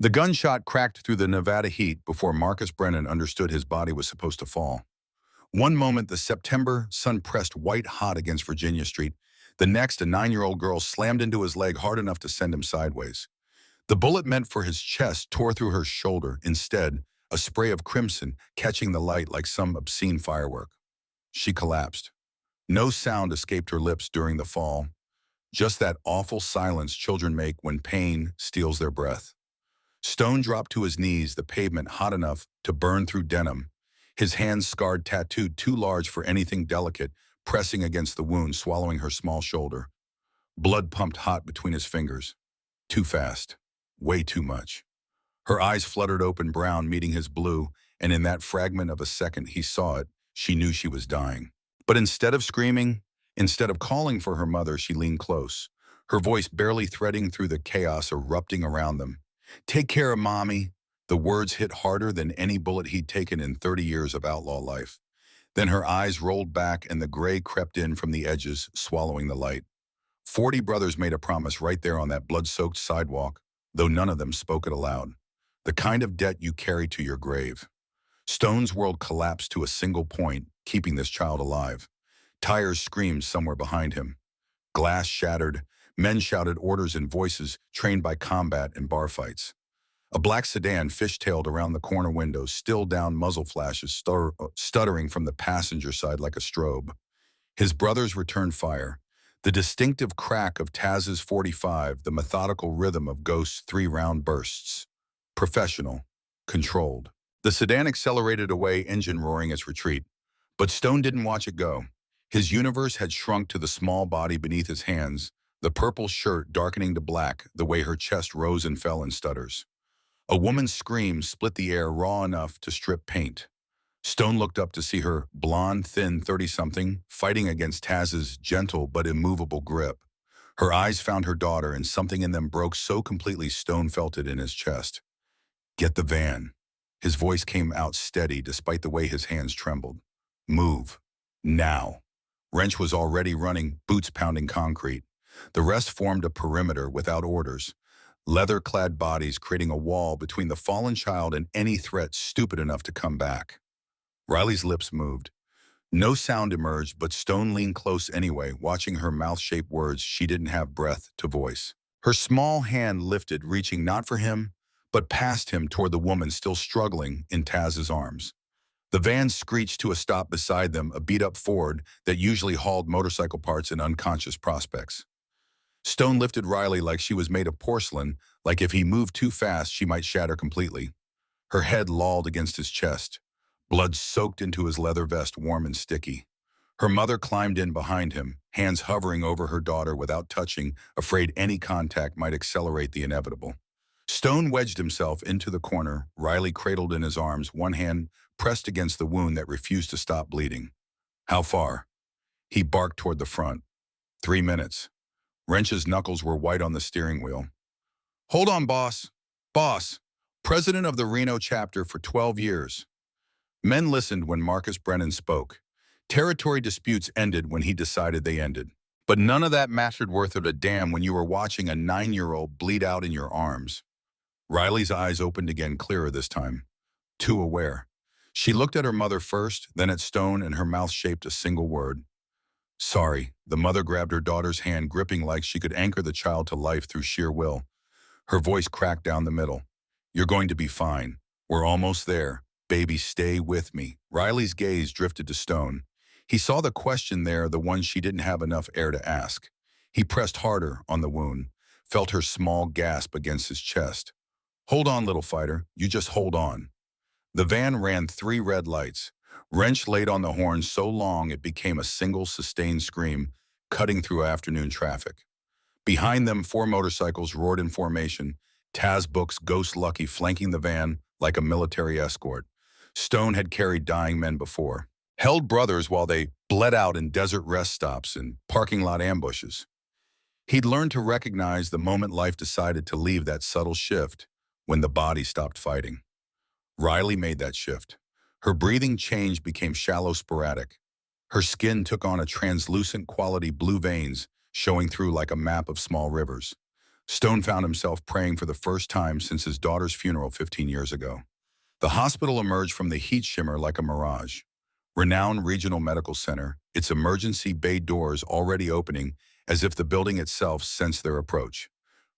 The gunshot cracked through the Nevada heat before Marcus Brennan understood his body was supposed to fall. One moment, the September sun pressed white hot against Virginia Street. The next, a 9-year-old girl slammed into his leg hard enough to send him sideways. The bullet meant for his chest tore through her shoulder. Instead, a spray of crimson catching the light like some obscene firework. She collapsed. No sound escaped her lips during the fall, just that awful silence children make when pain steals their breath. Stone dropped to his knees, the pavement hot enough to burn through denim, his hands scarred, tattooed too large for anything delicate, pressing against the wound, swallowing her small shoulder. Blood pumped hot between his fingers. Too fast. Way too much. Her eyes fluttered open, brown meeting his blue, and in that fragment of a second he saw it. She knew she was dying. But instead of screaming, instead of calling for her mother, she leaned close, her voice barely threading through the chaos erupting around them. "Take care of Mommy." The words hit harder than any bullet he'd taken in 30 years of outlaw life. Then her eyes rolled back and the gray crept in from the edges, swallowing the light. 40 brothers made a promise right there on that blood-soaked sidewalk, though none of them spoke it aloud. The kind of debt you carry to your grave. Stone's world collapsed to a single point, keeping this child alive. Tires screamed somewhere behind him. Glass shattered. Men shouted orders in voices trained by combat and bar fights. A black sedan fishtailed around the corner windows, still down muzzle flashes stuttering from the passenger side like a strobe. His brothers returned fire. The distinctive crack of Taz's .45, the methodical rhythm of Ghost's 3-round bursts. Professional. Controlled. The sedan accelerated away, engine roaring its retreat. But Stone didn't watch it go. His universe had shrunk to the small body beneath his hands, the purple shirt darkening to black, the way her chest rose and fell in stutters. A woman's scream split the air raw enough to strip paint. Stone looked up to see her, blonde, thin 30-something, fighting against Taz's gentle but immovable grip. Her eyes found her daughter, and something in them broke so completely Stone felt it in his chest. "Get the van." His voice came out steady despite the way his hands trembled. "Move. Now." Wrench was already running, boots pounding concrete. The rest formed a perimeter without orders. Leather-clad bodies creating a wall between the fallen child and any threat stupid enough to come back. Riley's lips moved. No sound emerged, but Stone leaned close anyway, watching her mouth-shaped words she didn't have breath to voice. Her small hand lifted, reaching not for him, but past him toward the woman still struggling in Taz's arms. The van screeched to a stop beside them, a beat-up Ford that usually hauled motorcycle parts and unconscious prospects. Stone lifted Riley like she was made of porcelain, like if he moved too fast she might shatter completely. Her head lolled against his chest. Blood soaked into his leather vest, warm and sticky. Her mother climbed in behind him, hands hovering over her daughter without touching, afraid any contact might accelerate the inevitable. Stone wedged himself into the corner, Riley cradled in his arms, one hand pressed against the wound that refused to stop bleeding. "How far?" He barked toward the front. 3 minutes. Wrench's knuckles were white on the steering wheel. "Hold on, boss. Boss. President of the Reno chapter for 12 years. Men listened when Marcus Brennan spoke. Territory disputes ended when he decided they ended. But none of that mattered worth of a damn when you were watching a 9-year-old bleed out in your arms. Riley's eyes opened again, clearer this time. Too aware. She looked at her mother first, then at Stone, and her mouth shaped a single word. "Sorry." The mother grabbed her daughter's hand, gripping like she could anchor the child to life through sheer will. Her voice cracked down the middle. "You're going to be fine. We're almost there. Baby, stay with me." Riley's gaze drifted to Stone. He saw the question there, the one she didn't have enough air to ask. He pressed harder on the wound, felt her small gasp against his chest. "Hold on, little fighter. You just hold on." The van ran 3 red lights. Wrench laid on the horn so long it became a single sustained scream, cutting through afternoon traffic. Behind them, 4 motorcycles roared in formation, Taz Book's Ghost Lucky flanking the van like a military escort. Stone had carried dying men before, held brothers while they bled out in desert rest stops and parking lot ambushes. He'd learned to recognize the moment life decided to leave that subtle shift, when the body stopped fighting. Riley made that shift. Her breathing changed, became shallow, sporadic. Her skin took on a translucent quality, blue veins showing through like a map of small rivers. Stone found himself praying for the first time since his daughter's funeral 15 years ago. The hospital emerged from the heat shimmer like a mirage. Renowned Regional Medical Center, its emergency bay doors already opening as if the building itself sensed their approach.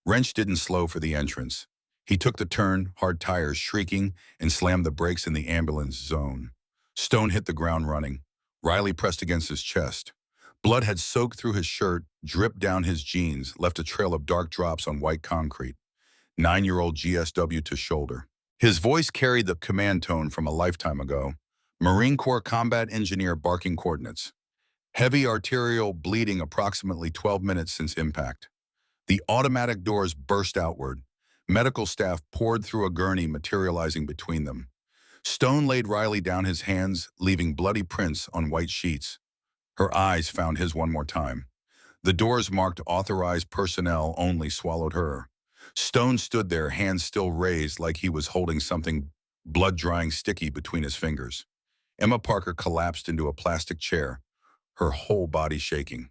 Wrench didn't slow for the entrance. He took the turn, hard tires shrieking, and slammed the brakes in the ambulance zone. Stone hit the ground running. Riley pressed against his chest. Blood had soaked through his shirt, dripped down his jeans, left a trail of dark drops on white concrete. 9-year-old GSW to shoulder. His voice carried the command tone from a lifetime ago. Marine Corps combat engineer barking coordinates. Heavy arterial bleeding approximately 12 minutes since impact. The automatic doors burst outward. Medical staff poured through a gurney materializing between them. Stone laid Riley down his hands, leaving bloody prints on white sheets. Her eyes found his one more time. The doors marked authorized personnel only swallowed her. Stone stood there, hands still raised like he was holding something blood-drying sticky between his fingers. Emma Parker collapsed into a plastic chair, her whole body shaking.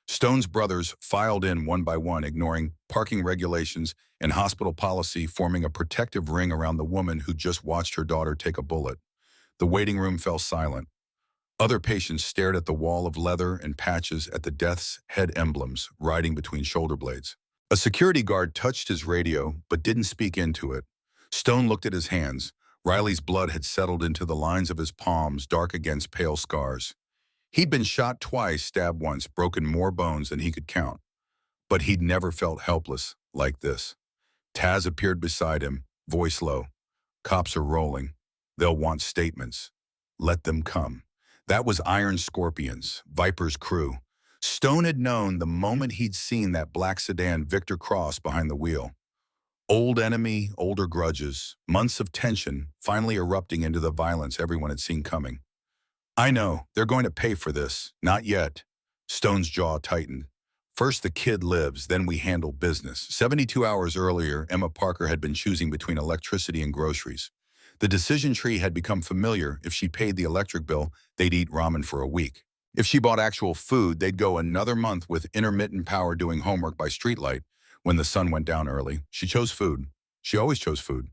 Stone's brothers filed in one by one, ignoring parking regulations and hospital policy, forming a protective ring around the woman who just watched her daughter take a bullet. The waiting room fell silent. Other patients stared at the wall of leather and patches at the death's head emblems riding between shoulder blades. A security guard touched his radio but didn't speak into it. Stone looked at his hands. Riley's blood had settled into the lines of his palms, dark against pale scars. He'd been shot twice, stabbed once, broken more bones than he could count. But he'd never felt helpless like this. Taz appeared beside him, voice low. Cops are rolling. They'll want statements. Let them come. That was Iron Scorpion's, Viper's crew. Stone had known the moment he'd seen that black sedan Victor cross behind the wheel. Old enemy, older grudges, months of tension finally erupting into the violence everyone had seen coming. I know, they're going to pay for this. Not yet. Stone's jaw tightened. First the kid lives, then we handle business. 72 hours earlier, Emma Parker had been choosing between electricity and groceries. The decision tree had become familiar. If she paid the electric bill, they'd eat ramen for a week. If she bought actual food, they'd go another month with intermittent power doing homework by streetlight. When the sun went down early, she chose food. She always chose food.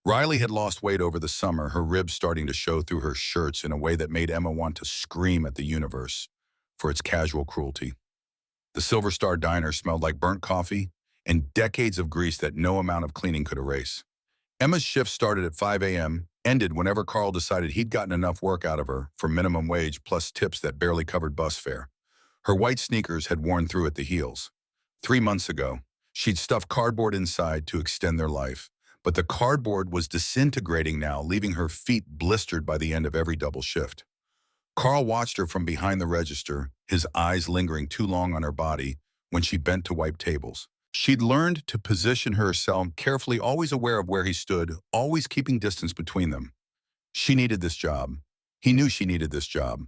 Riley had lost weight over the summer, her ribs starting to show through her shirts in a way that made Emma want to scream at the universe for its casual cruelty. The Silver Star Diner smelled like burnt coffee and decades of grease that no amount of cleaning could erase. Emma's shift started at 5 a.m., ended whenever Carl decided he'd gotten enough work out of her for minimum wage plus tips that barely covered bus fare. Her white sneakers had worn through at the heels. 3 months ago, she'd stuffed cardboard inside to extend their life. But the cardboard was disintegrating now, leaving her feet blistered by the end of every double shift. Carl watched her from behind the register, his eyes lingering too long on her body when she bent to wipe tables. She'd learned to position herself carefully, always aware of where he stood, always keeping distance between them. She needed this job. He knew she needed this job.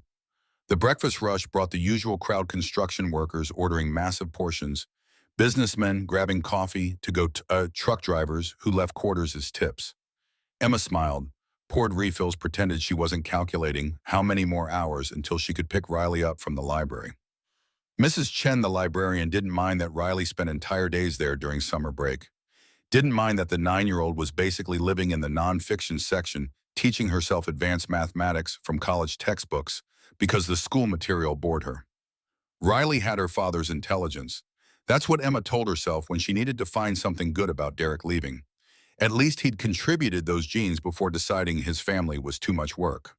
The breakfast rush brought the usual crowd: construction workers ordering massive portions, businessmen grabbing coffee to go, truck drivers who left quarters as tips. Emma smiled, poured refills, pretended she wasn't calculating how many more hours until she could pick Riley up from the library. Mrs. Chen, the librarian, didn't mind that Riley spent entire days there during summer break. Didn't mind that the 9-year-old was basically living in the nonfiction section, teaching herself advanced mathematics from college textbooks because the school material bored her. Riley had her father's intelligence. That's what Emma told herself when she needed to find something good about Derek leaving. At least he'd contributed those genes before deciding his family was too much work.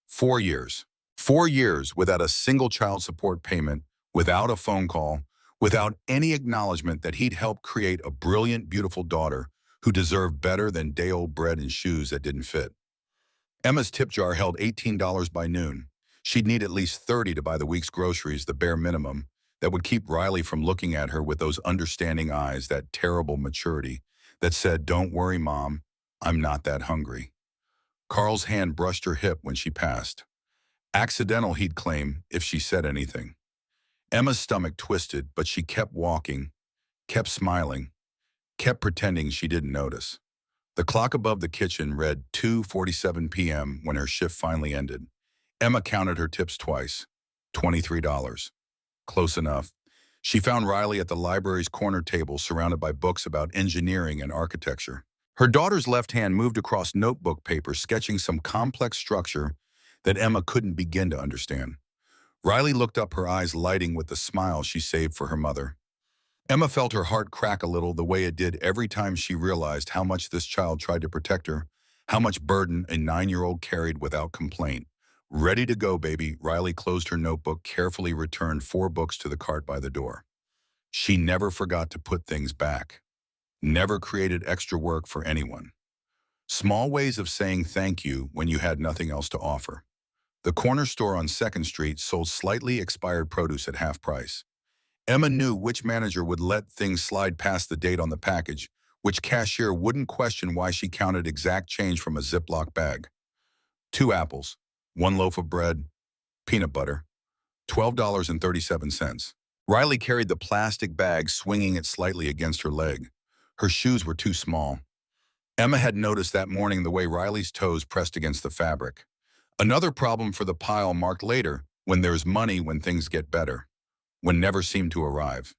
4 years. 4 years without a single child support payment, without a phone call, without any acknowledgement that he'd helped create a brilliant, beautiful daughter who deserved better than day-old bread and shoes that didn't fit. Emma's tip jar held $18 by noon. She'd need at least $30 to buy the week's groceries, the bare minimum, that would keep Riley from looking at her with those understanding eyes, that terrible maturity that said, "Don't worry, Mom, I'm not that hungry." Carl's hand brushed her hip when she passed. Accidental, he'd claim, if she said anything. Emma's stomach twisted, but she kept walking, kept smiling, kept pretending she didn't notice. The clock above the kitchen read 2:47 p.m. when her shift finally ended. Emma counted her tips twice. $23. Close enough. She found Riley at the library's corner table surrounded by books about engineering and architecture. Her daughter's left hand moved across notebook paper, sketching some complex structure that Emma couldn't begin to understand. Riley looked up, her eyes lighting with the smile she saved for her mother. Emma felt her heart crack a little, the way it did every time she realized how much this child tried to protect her, how much burden a 9-year-old carried without complaint. Ready to go, baby, Riley closed her notebook, carefully returned 4 books to the cart by the door. She never forgot to put things back, never created extra work for anyone. Small ways of saying thank you when you had nothing else to offer. The corner store on 2nd Street sold slightly expired produce at half price. Emma knew which manager would let things slide past the date on the package, which cashier wouldn't question why she counted exact change from a Ziploc bag. 2 apples, 1 loaf of bread, peanut butter, $12.37. Riley carried the plastic bag, swinging it slightly against her leg. Her shoes were too small. Emma had noticed that morning the way Riley's toes pressed against the fabric. Another problem for the pile marked later: when there's money, when things get better. When never seemed to arrive.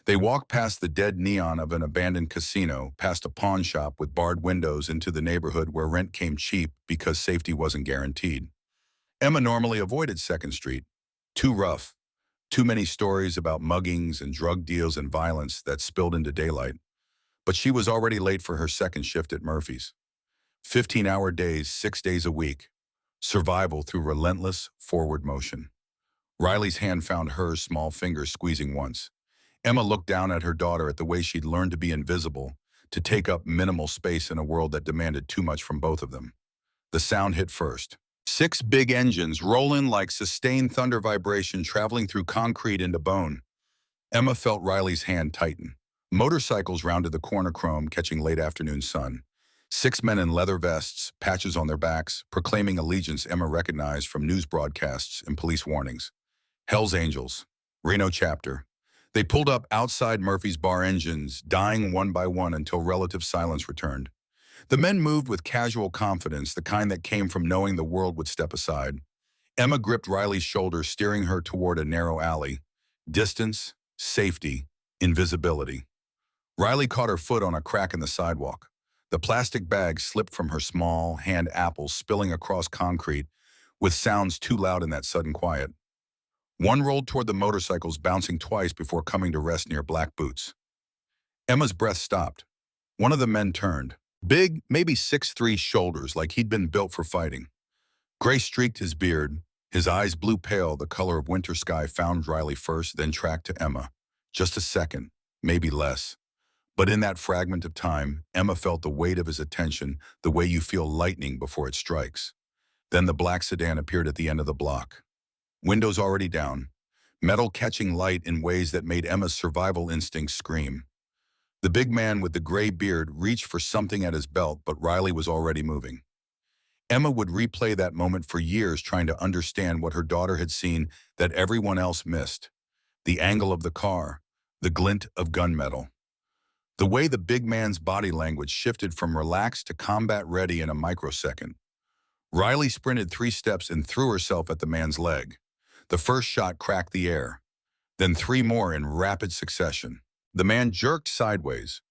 They walked past the dead neon of an abandoned casino, past a pawn shop with barred windows, into the neighborhood where rent came cheap because safety wasn't guaranteed. Emma normally avoided 2nd Street. Too rough. Too many stories about muggings and drug deals and violence that spilled into daylight. But she was already late for her second shift at Murphy's. 15-hour days, 6 days a week. Survival through relentless forward motion. Riley's hand found hers, small fingers squeezing once. Emma looked down at her daughter, at the way she'd learned to be invisible, to take up minimal space in a world that demanded too much from both of them. The sound hit first. 6 big engines rolling like sustained thunder vibration, traveling through concrete into bone. Emma felt Riley's hand tighten. Motorcycles rounded the corner, chrome catching late afternoon sun. 6 men in leather vests, patches on their backs, proclaiming allegiance Emma recognized from news broadcasts and police warnings. Hell's Angels, Reno chapter. They pulled up outside Murphy's bar, engines dying one by one until relative silence returned. The men moved with casual confidence, the kind that came from knowing the world would step aside. Emma gripped Riley's shoulder, steering her toward a narrow alley. Distance, safety, invisibility. Riley caught her foot on a crack in the sidewalk. The plastic bag slipped from her small hand, apples spilling across concrete with sounds too loud in that sudden quiet. One rolled toward the motorcycles, bouncing twice before coming to rest near black boots. Emma's breath stopped. One of the men turned. Big, maybe 6'3" shoulders, like he'd been built for fighting. Gray streaked his beard, his eyes blue pale, the color of winter sky, found Riley first, then tracked to Emma. Just a second, maybe less. But in that fragment of time, Emma felt the weight of his attention, the way you feel lightning before it strikes. Then the black sedan appeared at the end of the block. Windows already down, metal catching light in ways that made Emma's survival instincts scream. The big man with the gray beard reached for something at his belt, but Riley was already moving. Emma would replay that moment for years, trying to understand what her daughter had seen that everyone else missed. The angle of the car, the glint of gunmetal. The way the big man's body language shifted from relaxed to combat-ready in a microsecond. Riley sprinted 3 steps and threw herself at the man's leg. The first shot cracked the air, then 3 more in rapid succession. The man jerked sideways,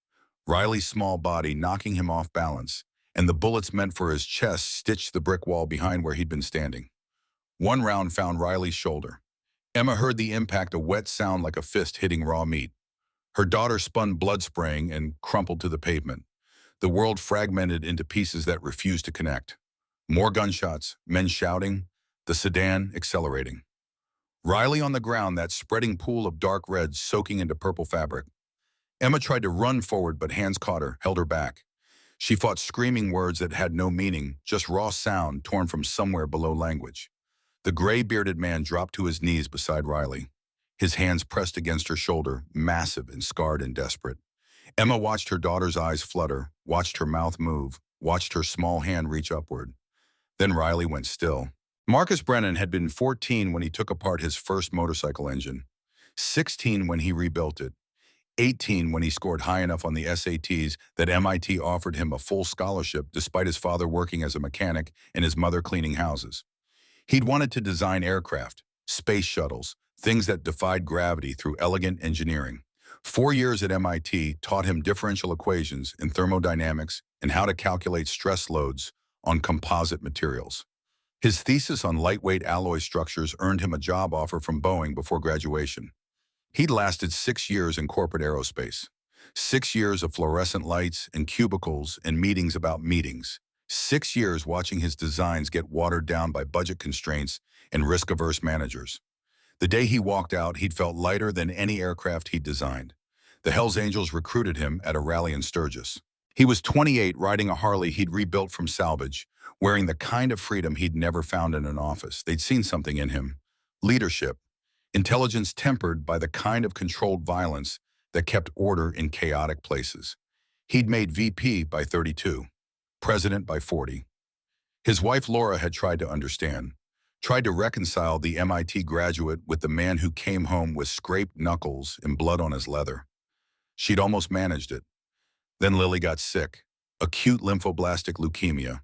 Riley's small body knocking him off balance, and the bullets meant for his chest stitched the brick wall behind where he'd been standing. One round found Riley's shoulder. Emma heard the impact, a wet sound like a fist hitting raw meat. Her daughter spun, blood spraying, and crumpled to the pavement. The world fragmented into pieces that refused to connect. More gunshots, men shouting, the sedan accelerating. Riley on the ground, that spreading pool of dark red soaking into purple fabric. Emma tried to run forward, but hands caught her, held her back. She fought screaming words that had no meaning, just raw sound torn from somewhere below language. The gray-bearded man dropped to his knees beside Riley. His hands pressed against her shoulder, massive and scarred and desperate. Emma watched her daughter's eyes flutter, watched her mouth move, watched her small hand reach upward. Then Riley went still. Marcus Brennan had been 14 when he took apart his first motorcycle engine, 16 when he rebuilt it, 18 when he scored high enough on the SATs that MIT offered him a full scholarship despite his father working as a mechanic and his mother cleaning houses. He'd wanted to design aircraft, space shuttles, things that defied gravity through elegant engineering. 4 years at MIT taught him differential equations in thermodynamics and how to calculate stress loads on composite materials. His thesis on lightweight alloy structures earned him a job offer from Boeing before graduation. He'd lasted 6 years in corporate aerospace. 6 years of fluorescent lights and cubicles and meetings about meetings. 6 years watching his designs get watered down by budget constraints and risk-averse managers. The day he walked out, he'd felt lighter than any aircraft he'd designed. The Hells Angels recruited him at a rally in Sturgis. He was 28, riding a Harley he'd rebuilt from salvage, wearing the kind of freedom he'd never found in an office. They'd seen something in him. Leadership. Intelligence tempered by the kind of controlled violence that kept order in chaotic places. He'd made VP by 32, president by 40. His wife Laura had tried to understand, tried to reconcile the MIT graduate with the man who came home with scraped knuckles and blood on his leather. She'd almost managed it. Then Lily got sick, acute lymphoblastic leukemia.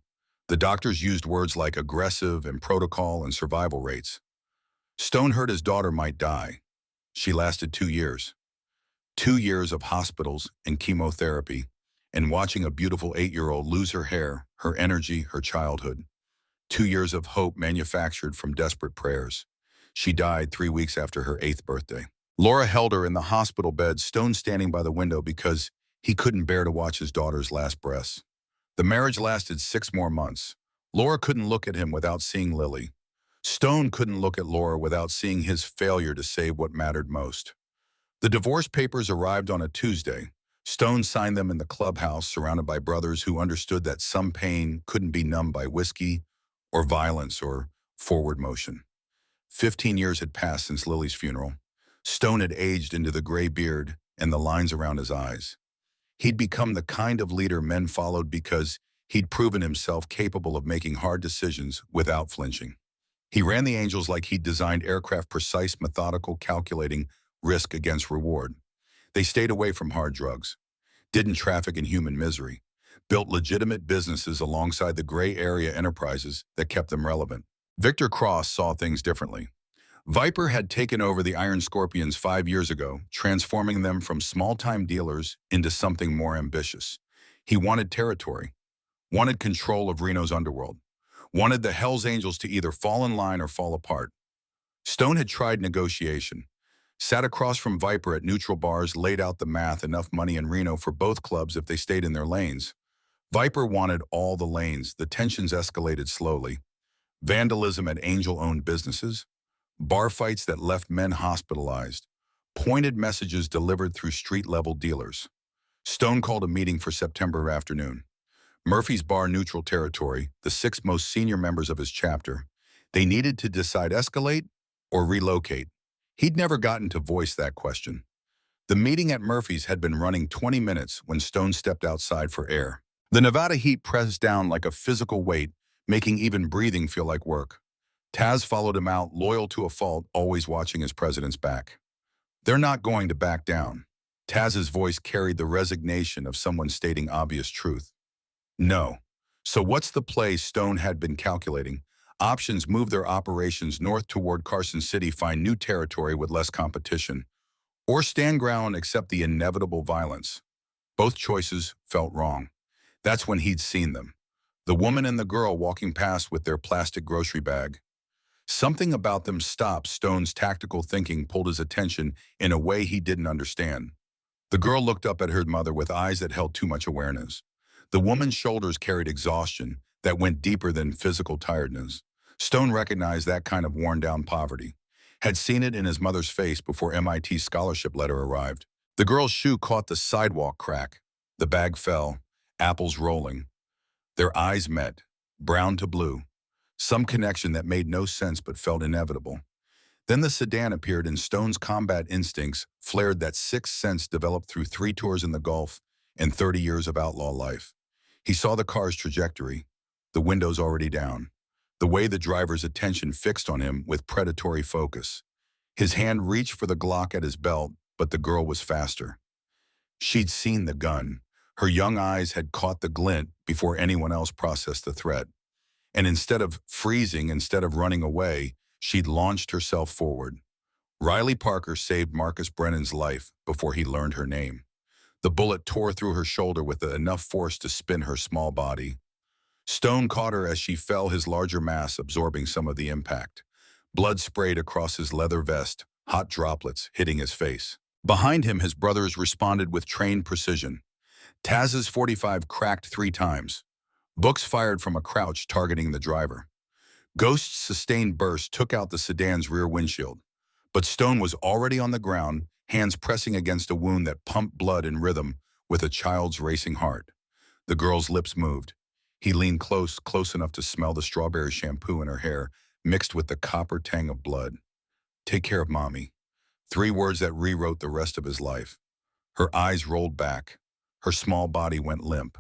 The doctors used words like aggressive and protocol and survival rates. Stone heard his daughter might die. She lasted 2 years. 2 years of hospitals and chemotherapy, and watching a beautiful 8-year-old lose her hair, her energy, her childhood. 2 years of hope manufactured from desperate prayers. She died 3 weeks after her 8th birthday. Laura held her in the hospital bed, Stone standing by the window because he couldn't bear to watch his daughter's last breaths. The marriage lasted 6 more months. Laura couldn't look at him without seeing Lily. Stone couldn't look at Laura without seeing his failure to save what mattered most. The divorce papers arrived on a Tuesday. Stone signed them in the clubhouse, surrounded by brothers who understood that some pain couldn't be numbed by whiskey or violence or forward motion. 15 years had passed since Lily's funeral. Stone had aged into the gray beard and the lines around his eyes. He'd become the kind of leader men followed because he'd proven himself capable of making hard decisions without flinching. He ran the Angels like he'd designed aircraft, precise, methodical, calculating risk against reward. They stayed away from hard drugs, didn't traffic in human misery, built legitimate businesses alongside the gray area enterprises that kept them relevant. Victor Cross saw things differently. Viper had taken over the Iron Scorpions 5 years ago, transforming them from small-time dealers into something more ambitious. He wanted territory, wanted control of Reno's underworld, wanted the Hells Angels to either fall in line or fall apart. Stone had tried negotiation, sat across from Viper at neutral bars, laid out the math, enough money in Reno for both clubs if they stayed in their lanes. Viper wanted all the lanes. The tensions escalated slowly. Vandalism at Angel-owned businesses, bar fights that left men hospitalized, pointed messages delivered through street-level dealers. Stone called a meeting for September afternoon. Murphy's Bar, neutral territory, the 6 most senior members of his chapter. They needed to decide escalate or relocate. He'd never gotten to voice that question. The meeting at Murphy's had been running 20 minutes when Stone stepped outside for air. The Nevada heat pressed down like a physical weight, making even breathing feel like work. Taz followed him out, loyal to a fault, always watching his president's back. They're not going to back down. Taz's voice carried the resignation of someone stating obvious truth. No. So what's the play? Stone had been calculating. Options: move their operations north toward Carson City, find new territory with less competition, or stand ground, accept the inevitable violence. Both choices felt wrong. That's when he'd seen them. The woman and the girl walking past with their plastic grocery bag. Something about them stopped Stone's tactical thinking, pulled his attention in a way he didn't understand. The girl looked up at her mother with eyes that held too much awareness. The woman's shoulders carried exhaustion that went deeper than physical tiredness. Stone recognized that kind of worn-down poverty, had seen it in his mother's face before MIT's scholarship letter arrived. The girl's shoe caught the sidewalk crack. The bag fell, apples rolling. Their eyes met, brown to blue, some connection that made no sense but felt inevitable. Then the sedan appeared, and Stone's combat instincts flared, that sixth sense developed through 3 tours in the Gulf and 30 years of outlaw life. He saw the car's trajectory, the windows already down, the way the driver's attention fixed on him with predatory focus. His hand reached for the Glock at his belt, but the girl was faster. She'd seen the gun. Her young eyes had caught the glint before anyone else processed the threat. And instead of freezing, instead of running away, she'd launched herself forward. Riley Parker saved Marcus Brennan's life before he learned her name. The bullet tore through her shoulder with enough force to spin her small body. Stone caught her as she fell, his larger mass absorbing some of the impact. Blood sprayed across his leather vest, hot droplets hitting his face. Behind him, his brothers responded with trained precision. Taz's 45 cracked 3 times. Books fired from a crouch, targeting the driver. Ghost's sustained burst took out the sedan's rear windshield. But Stone was already on the ground, hands pressing against a wound that pumped blood in rhythm with a child's racing heart. The girl's lips moved. He leaned close enough to smell the strawberry shampoo in her hair, mixed with the copper tang of blood. "Take care of Mommy." 3 words that rewrote the rest of his life. Her eyes rolled back. Her small body went limp.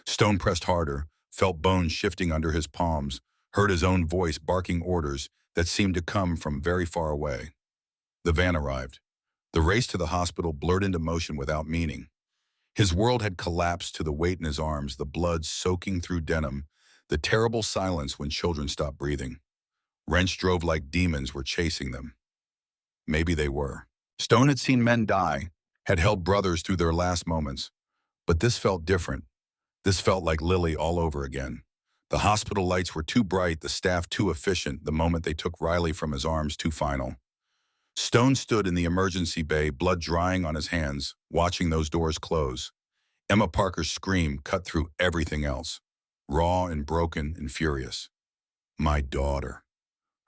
Stone pressed harder, felt bones shifting under his palms, heard his own voice barking orders that seemed to come from very far away. The van arrived. The race to the hospital blurred into motion without meaning. His world had collapsed to the weight in his arms, the blood soaking through denim, the terrible silence when children stopped breathing. Wrench drove like demons were chasing them. Maybe they were. Stone had seen men die, had held brothers through their last moments. But this felt different. This felt like Lily all over again. The hospital lights were too bright, the staff too efficient, the moment they took Riley from his arms too final. Stone stood in the emergency bay, blood drying on his hands, watching those doors close. Emma Parker's scream cut through everything else, raw and broken and furious. "My daughter."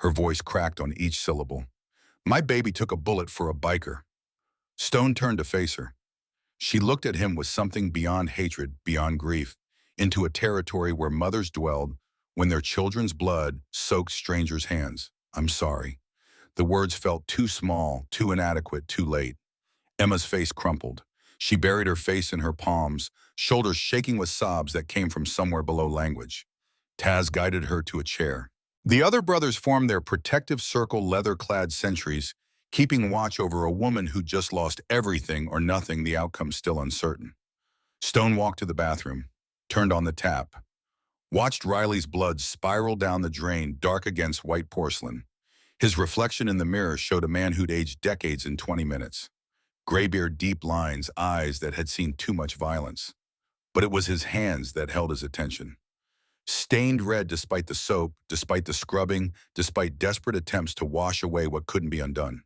Her voice cracked on each syllable. "My baby took a bullet for a biker." Stone turned to face her. She looked at him with something beyond hatred, beyond grief, into a territory where mothers dwelled when their children's blood soaked strangers' hands. "I'm sorry." The words felt too small, too inadequate, too late. Emma's face crumpled. She buried her face in her palms, shoulders shaking with sobs that came from somewhere below language. Taz guided her to a chair. The other brothers formed their protective circle, leather-clad sentries, keeping watch over a woman who just lost everything or nothing, the outcome still uncertain. Stone walked to the bathroom, turned on the tap, watched Riley's blood spiral down the drain, dark against white porcelain. His reflection in the mirror showed a man who'd aged decades in 20 minutes. Graybeard, deep lines, eyes that had seen too much violence. But it was his hands that held his attention. Stained red despite the soap, despite the scrubbing, despite desperate attempts to wash away what couldn't be undone.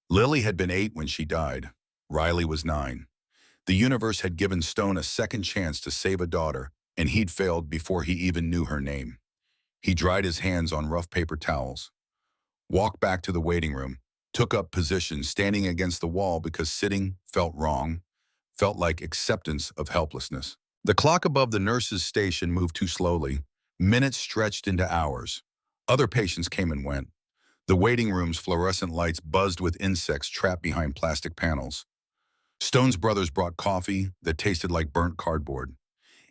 Lily had been 8 when she died. Riley was 9. The universe had given Stone a second chance to save a daughter, and he'd failed before he even knew her name. He dried his hands on rough paper towels, walked back to the waiting room, took up position, standing against the wall because sitting felt wrong, felt like acceptance of helplessness. The clock above the nurse's station moved too slowly. Minutes stretched into hours. Other patients came and went. The waiting room's fluorescent lights buzzed with insects trapped behind plastic panels. Stone's brothers brought coffee that tasted like burnt cardboard.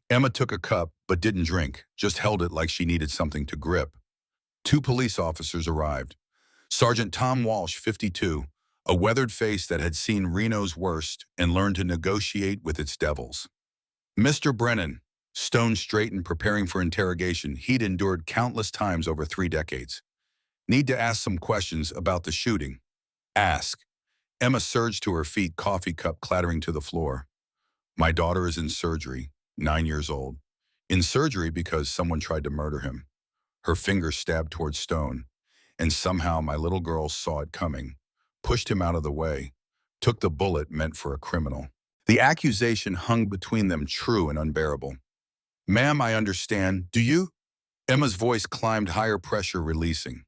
Emma took a cup but didn't drink, just held it like she needed something to grip. 2 police officers arrived. Sergeant Tom Walsh, 52, a weathered face that had seen Reno's worst and learned to negotiate with its devils. "Mr. Brennan." Stone straightened, preparing for interrogation he'd endured countless times over 3 decades. "Need to ask some questions about the shooting." "Ask." Emma surged to her feet, coffee cup clattering to the floor. "My daughter is in surgery, 9 years old. In surgery because someone tried to murder him." Her finger stabbed towards Stone. "And somehow my little girl saw it coming, pushed him out of the way, took the bullet meant for a criminal." The accusation hung between them, true and unbearable. "Ma'am, I understand. Do you?" Emma's voice climbed higher, pressure releasing.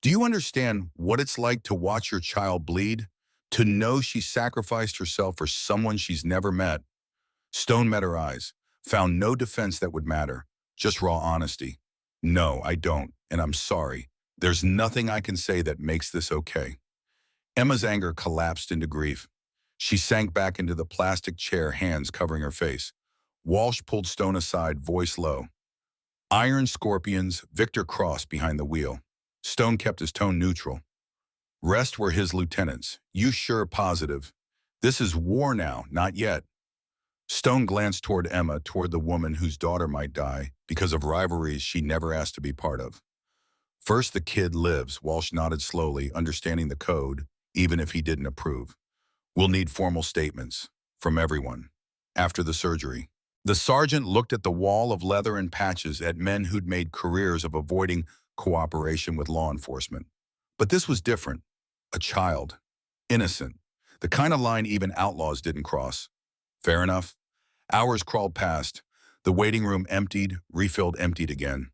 "Do you understand what it's like to watch your child bleed? To know she sacrificed herself for someone she's never met?" Stone met her eyes, found no defense that would matter, just raw honesty. "No, I don't, and I'm sorry. There's nothing I can say that makes this okay." Emma's anger collapsed into grief. She sank back into the plastic chair, hands covering her face. Walsh pulled Stone aside, voice low. "Iron Scorpions, Victor Cross behind the wheel." Stone kept his tone neutral. "Rest were his lieutenants. You sure positive? This is war now, not yet." Stone glanced toward Emma, toward the woman whose daughter might die because of rivalries she never asked to be part of. "First the kid lives," Walsh nodded slowly, understanding the code, even if he didn't approve. We'll need formal statements from everyone. After the surgery, the sergeant looked at the wall of leather and patches at men who'd made careers of avoiding cooperation with law enforcement. But this was different. A child. Innocent. The kind of line even outlaws didn't cross. Fair enough. Hours crawled past. The waiting room emptied, refilled, emptied again.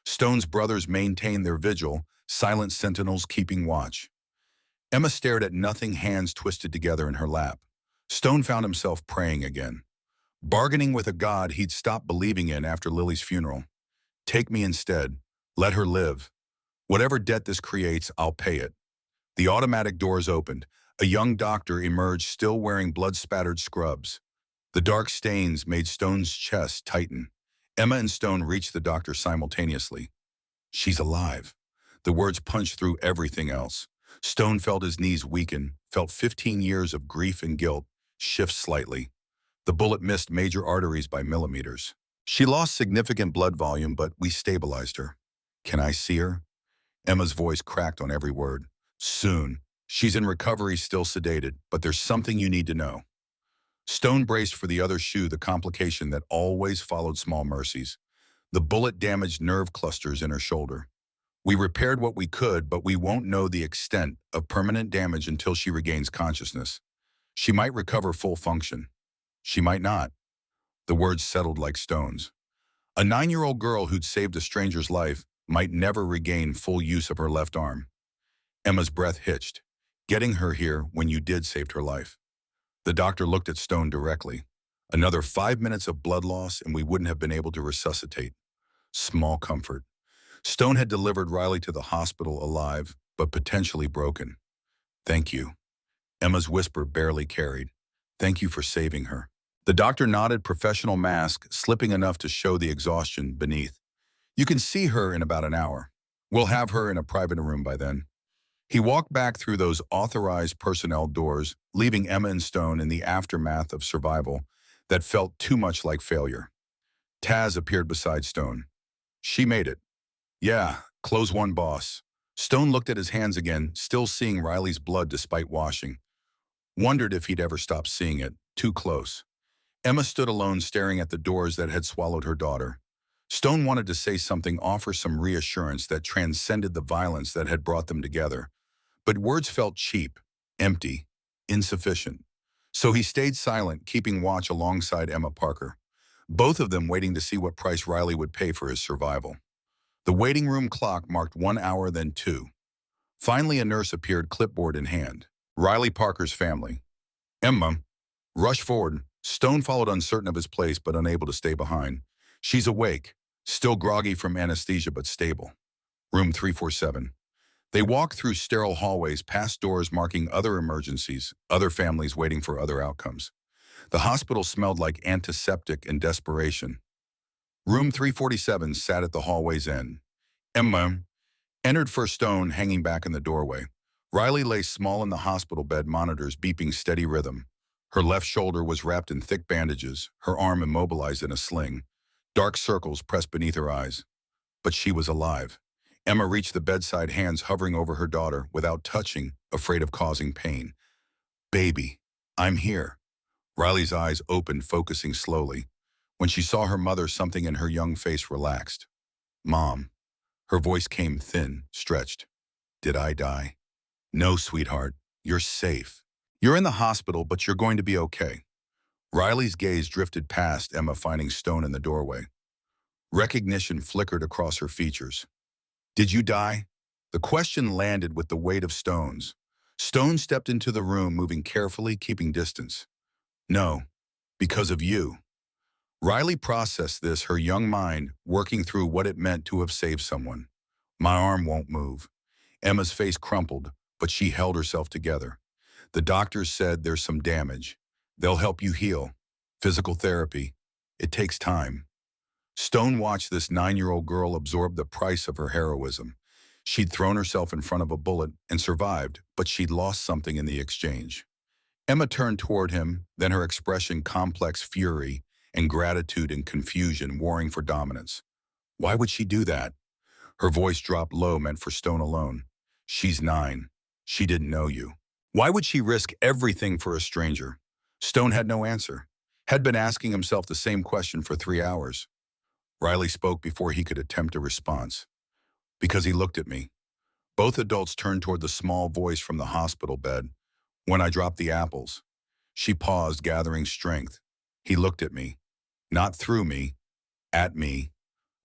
Stone's brothers maintained their vigil, silent sentinels keeping watch. Emma stared at nothing, hands twisted together in her lap. Stone found himself praying again, bargaining with a god he'd stopped believing in after Lily's funeral. Take me instead. Let her live. Whatever debt this creates, I'll pay it. The automatic doors opened. A young doctor emerged, still wearing blood-spattered scrubs. The dark stains made Stone's chest tighten. Emma and Stone reached the doctor simultaneously. She's alive. The words punched through everything else. Stone felt his knees weaken, felt 15 years of grief and guilt shift slightly. The bullet missed major arteries by millimeters. She lost significant blood volume, but we stabilized her. Can I see her? Emma's voice cracked on every word. Soon. She's in recovery, still sedated, but there's something you need to know. Stone braced for the other shoe, the complication that always followed small mercies. The bullet damaged nerve clusters in her shoulder. We repaired what we could, but we won't know the extent of permanent damage until she regains consciousness. She might recover full function. She might not. The words settled like stones. A 9-year-old girl who'd saved a stranger's life might never regain full use of her left arm. Emma's breath hitched. Getting her here when you did saved her life. The doctor looked at Stone directly. Another 5 minutes of blood loss and we wouldn't have been able to resuscitate. Small comfort. Stone had delivered Riley to the hospital alive, but potentially broken. Thank you. Emma's whisper barely carried. Thank you for saving her. The doctor nodded, professional mask, slipping enough to show the exhaustion beneath. You can see her in about an hour. We'll have her in a private room by then. He walked back through those authorized personnel doors, leaving Emma and Stone in the aftermath of survival that felt too much like failure. Taz appeared beside Stone. She made it. Yeah, close one, boss. Stone looked at his hands again, still seeing Riley's blood despite washing. Wondered if he'd ever stop seeing it, too close. Emma stood alone, staring at the doors that had swallowed her daughter. Stone wanted to say something, offer some reassurance that transcended the violence that had brought them together. But words felt cheap, empty, insufficient. So he stayed silent, keeping watch alongside Emma Parker, both of them waiting to see what price Riley would pay for his survival. The waiting room clock marked 1 hour, then 2. Finally, a nurse appeared, clipboard in hand. Riley Parker's family. Emma rushed forward. Stone followed, uncertain of his place but unable to stay behind. She's awake, still groggy from anesthesia but stable. Room 347. They walked through sterile hallways, past doors marking other emergencies, other families waiting for other outcomes. The hospital smelled like antiseptic and desperation. Room 347 sat at the hallway's end. Emma entered first, Stone hanging back in the doorway. Riley lay small in the hospital bed, monitors beeping steady rhythm. Her left shoulder was wrapped in thick bandages, her arm immobilized in a sling. Dark circles pressed beneath her eyes. But she was alive. Emma reached the bedside, hands hovering over her daughter without touching, afraid of causing pain. Baby, I'm here. Riley's eyes opened, focusing slowly. When she saw her mother, something in her young face relaxed. Mom. Her voice came thin, stretched. Did I die? No, sweetheart. You're safe. You're in the hospital, but you're going to be okay. Riley's gaze drifted past Emma, finding Stone in the doorway. Recognition flickered across her features. Did you die? The question landed with the weight of stones. Stone stepped into the room, moving carefully, keeping distance. No, because of you. Riley processed this, her young mind working through what it meant to have saved someone. My arm won't move. Emma's face crumpled, but she held herself together. The doctors said there's some damage. They'll help you heal. Physical therapy. It takes time. Stone watched this 9-year-old girl absorb the price of her heroism. She'd thrown herself in front of a bullet and survived, but she'd lost something in the exchange. Emma turned toward him, then her expression complex fury and gratitude and confusion warring for dominance. Why would she do that? Her voice dropped low, meant for Stone alone. She's 9. She didn't know you. Why would she risk everything for a stranger? Stone had no answer. Had been asking himself the same question for 3 hours. Riley spoke before he could attempt a response. Because he looked at me. Both adults turned toward the small voice from the hospital bed. When I dropped the apples. She paused, gathering strength. He looked at me. Not through me. At me.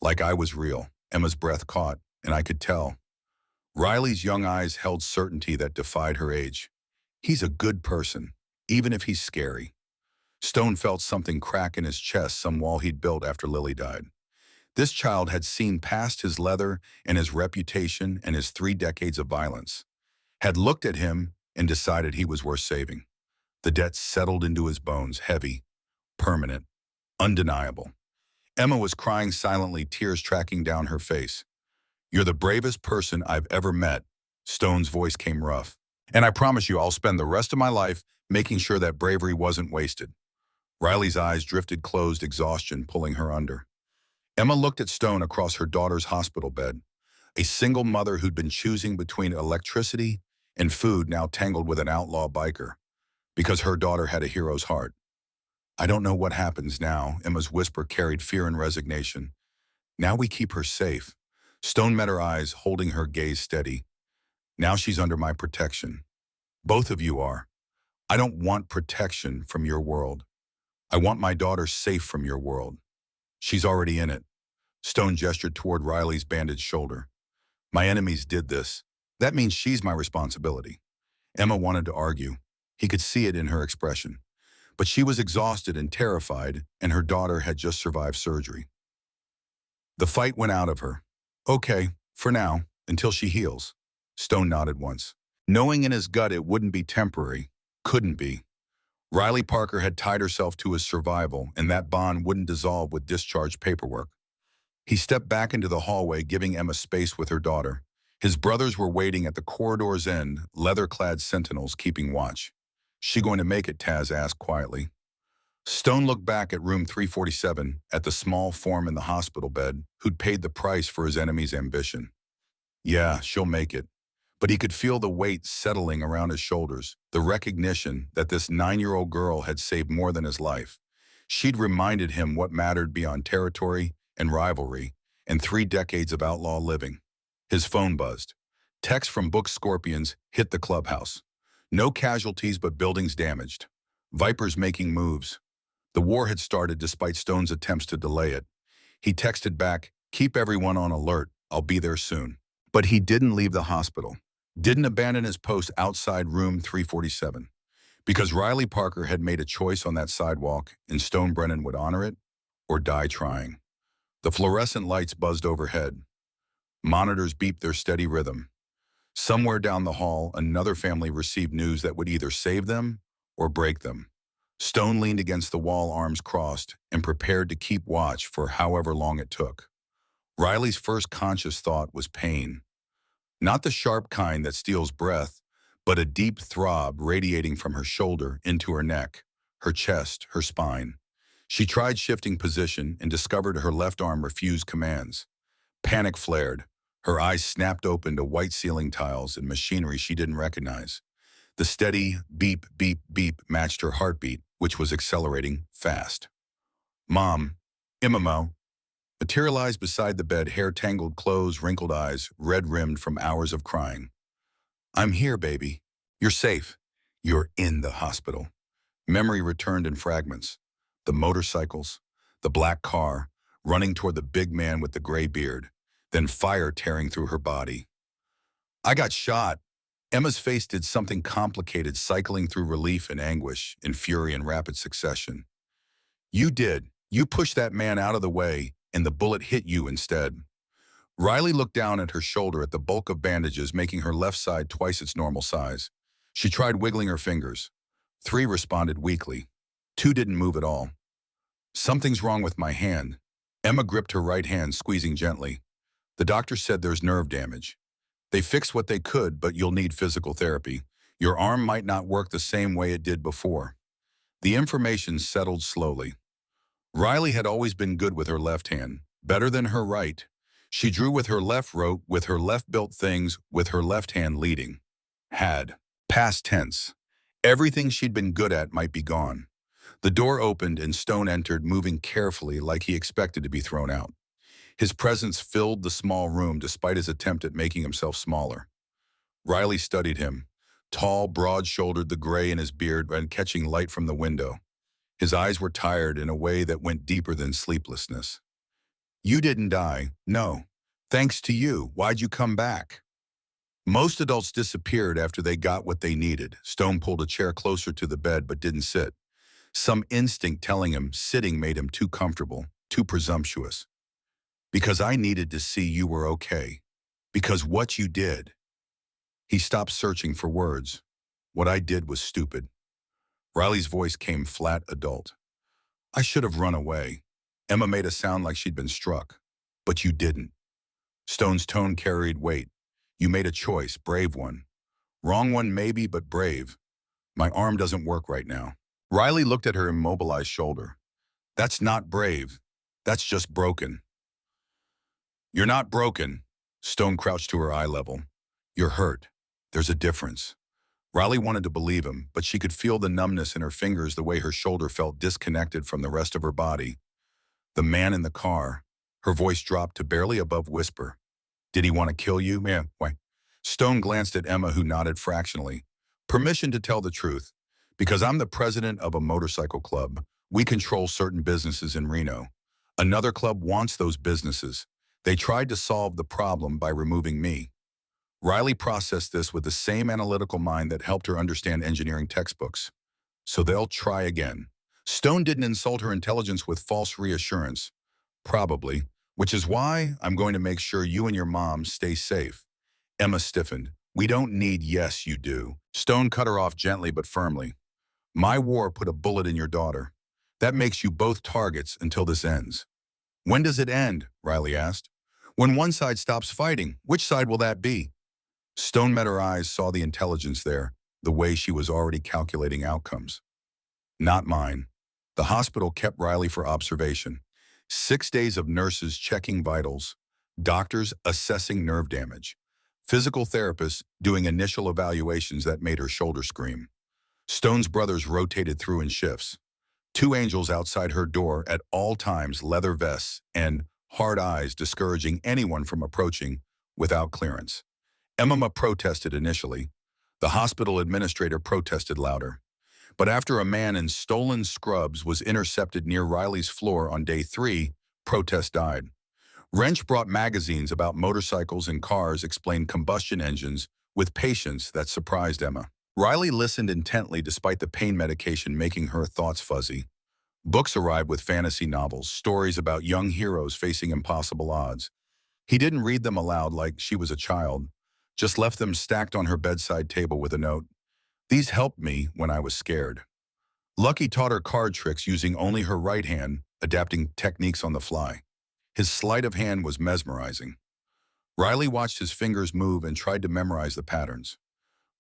Like I was real. Emma's breath caught, and I could tell. Riley's young eyes held certainty that defied her age. He's a good person, even if he's scary. Stone felt something crack in his chest, some wall he'd built after Lily died. This child had seen past his leather and his reputation and his 3 decades of violence. Had looked at him and decided he was worth saving. The debt settled into his bones, heavy, permanent, undeniable. Emma was crying silently, tears tracking down her face. You're the bravest person I've ever met. Stone's voice came rough. And I promise you I'll spend the rest of my life making sure that bravery wasn't wasted. Riley's eyes drifted closed, exhaustion pulling her under. Emma looked at Stone across her daughter's hospital bed, a single mother who'd been choosing between electricity and food, now tangled with an outlaw biker, because her daughter had a hero's heart. I don't know what happens now, Emma's whisper carried fear and resignation. Now we keep her safe. Stone met her eyes, holding her gaze steady. Now she's under my protection. Both of you are. I don't want protection from your world. I want my daughter safe from your world. She's already in it. Stone gestured toward Riley's bandaged shoulder. My enemies did this. That means she's my responsibility. Emma wanted to argue. He could see it in her expression. But she was exhausted and terrified, and her daughter had just survived surgery. The fight went out of her. Okay, for now, until she heals. Stone nodded once. Knowing in his gut it wouldn't be temporary, couldn't be. Riley Parker had tied herself to his survival, and that bond wouldn't dissolve with discharge paperwork. He stepped back into the hallway, giving Emma space with her daughter. His brothers were waiting at the corridor's end, leather-clad sentinels keeping watch. She going to make it, Taz asked quietly. Stone looked back at room 347, at the small form in the hospital bed, who'd paid the price for his enemy's ambition. Yeah, she'll make it. But he could feel the weight settling around his shoulders, the recognition that this 9-year-old girl had saved more than his life. She'd reminded him what mattered beyond territory and rivalry and 3 decades of outlaw living. His phone buzzed. Text from Book Scorpions hit the clubhouse. No casualties but buildings damaged. Vipers making moves. The war had started despite Stone's attempts to delay it. He texted back, keep everyone on alert, I'll be there soon. But he didn't leave the hospital. Didn't abandon his post outside room 347. Because Riley Parker had made a choice on that sidewalk, and Stone Brennan would honor it or die trying. The fluorescent lights buzzed overhead. Monitors beeped their steady rhythm. Somewhere down the hall, another family received news that would either save them or break them. Stone leaned against the wall, arms crossed, and prepared to keep watch for however long it took. Riley's first conscious thought was pain. Not the sharp kind that steals breath, but a deep throb radiating from her shoulder into her neck, her chest, her spine. She tried shifting position and discovered her left arm refused commands. Panic flared. Her eyes snapped open to white ceiling tiles and machinery she didn't recognize. The steady beep, beep, beep matched her heartbeat, which was accelerating fast. Mom, Imamo, materialized beside the bed, hair-tangled clothes, wrinkled eyes, red-rimmed from hours of crying. I'm here, baby. You're safe. You're in the hospital. Memory returned in fragments. The motorcycles, the black car, running toward the big man with the gray beard, then fire tearing through her body. I got shot. Emma's face did something complicated, cycling through relief and anguish, in fury and rapid succession. You did. You pushed that man out of the way, and the bullet hit you instead. Riley looked down at her shoulder at the bulk of bandages, making her left side twice its normal size. She tried wiggling her fingers. 3 responded weakly. 2 didn't move at all. Something's wrong with my hand. Emma gripped her right hand, squeezing gently. The doctor said there's nerve damage. They fixed what they could, but you'll need physical therapy. Your arm might not work the same way it did before. The information settled slowly. Riley had always been good with her left hand, better than her right. She drew with her left, wrote with her left, built things with her left hand leading. Had. Past tense. Everything she'd been good at might be gone. The door opened and Stone entered, moving carefully like he expected to be thrown out. His presence filled the small room despite his attempt at making himself smaller. Riley studied him, tall, broad-shouldered, the gray in his beard and catching light from the window. His eyes were tired in a way that went deeper than sleeplessness. You didn't die. No. Thanks to you. Why'd you come back? Most adults disappeared after they got what they needed. Stone pulled a chair closer to the bed but didn't sit. Some instinct telling him sitting made him too comfortable, too presumptuous. Because I needed to see you were okay. Because what you did. He stopped searching for words. What I did was stupid. Riley's voice came flat, adult. I should have run away. Emma made a sound like she'd been struck. But you didn't. Stone's tone carried weight. You made a choice, brave one. Wrong one maybe, but brave. My arm doesn't work right now. Riley looked at her immobilized shoulder. That's not brave. That's just broken. You're not broken. Stone crouched to her eye level. You're hurt. There's a difference. Riley wanted to believe him, but she could feel the numbness in her fingers the way her shoulder felt disconnected from the rest of her body. The man in the car. Her voice dropped to barely above whisper. Did he want to kill you? Man, why? Stone glanced at Emma, who nodded fractionally. Permission to tell the truth. Because I'm the president of a motorcycle club. We control certain businesses in Reno. Another club wants those businesses. They tried to solve the problem by removing me. Riley processed this with the same analytical mind that helped her understand engineering textbooks. So they'll try again. Stone didn't insult her intelligence with false reassurance. Probably. Which is why I'm going to make sure you and your mom stay safe. Emma stiffened. We don't need yes, you do. Stone cut her off gently but firmly. My war put a bullet in your daughter. That makes you both targets until this ends. When does it end? Riley asked. When one side stops fighting, which side will that be? Stone met her eyes, saw the intelligence there, the way she was already calculating outcomes. Not mine. The hospital kept Riley for observation. 6 days of nurses checking vitals, doctors assessing nerve damage, physical therapists doing initial evaluations that made her shoulder scream. Stone's brothers rotated through in shifts. 2 angels outside her door at all times, leather vests and hard eyes discouraging anyone from approaching without clearance. Emma protested initially. The hospital administrator protested louder. But after a man in stolen scrubs was intercepted near Riley's floor on day 3, protest died. Wrench brought magazines about motorcycles and cars, explained combustion engines with patience that surprised Emma. Riley listened intently despite the pain medication making her thoughts fuzzy. Books arrived with fantasy novels, stories about young heroes facing impossible odds. He didn't read them aloud like she was a child, just left them stacked on her bedside table with a note. These helped me when I was scared. Lucky taught her card tricks using only her right hand, adapting techniques on the fly. His sleight of hand was mesmerizing. Riley watched his fingers move and tried to memorize the patterns.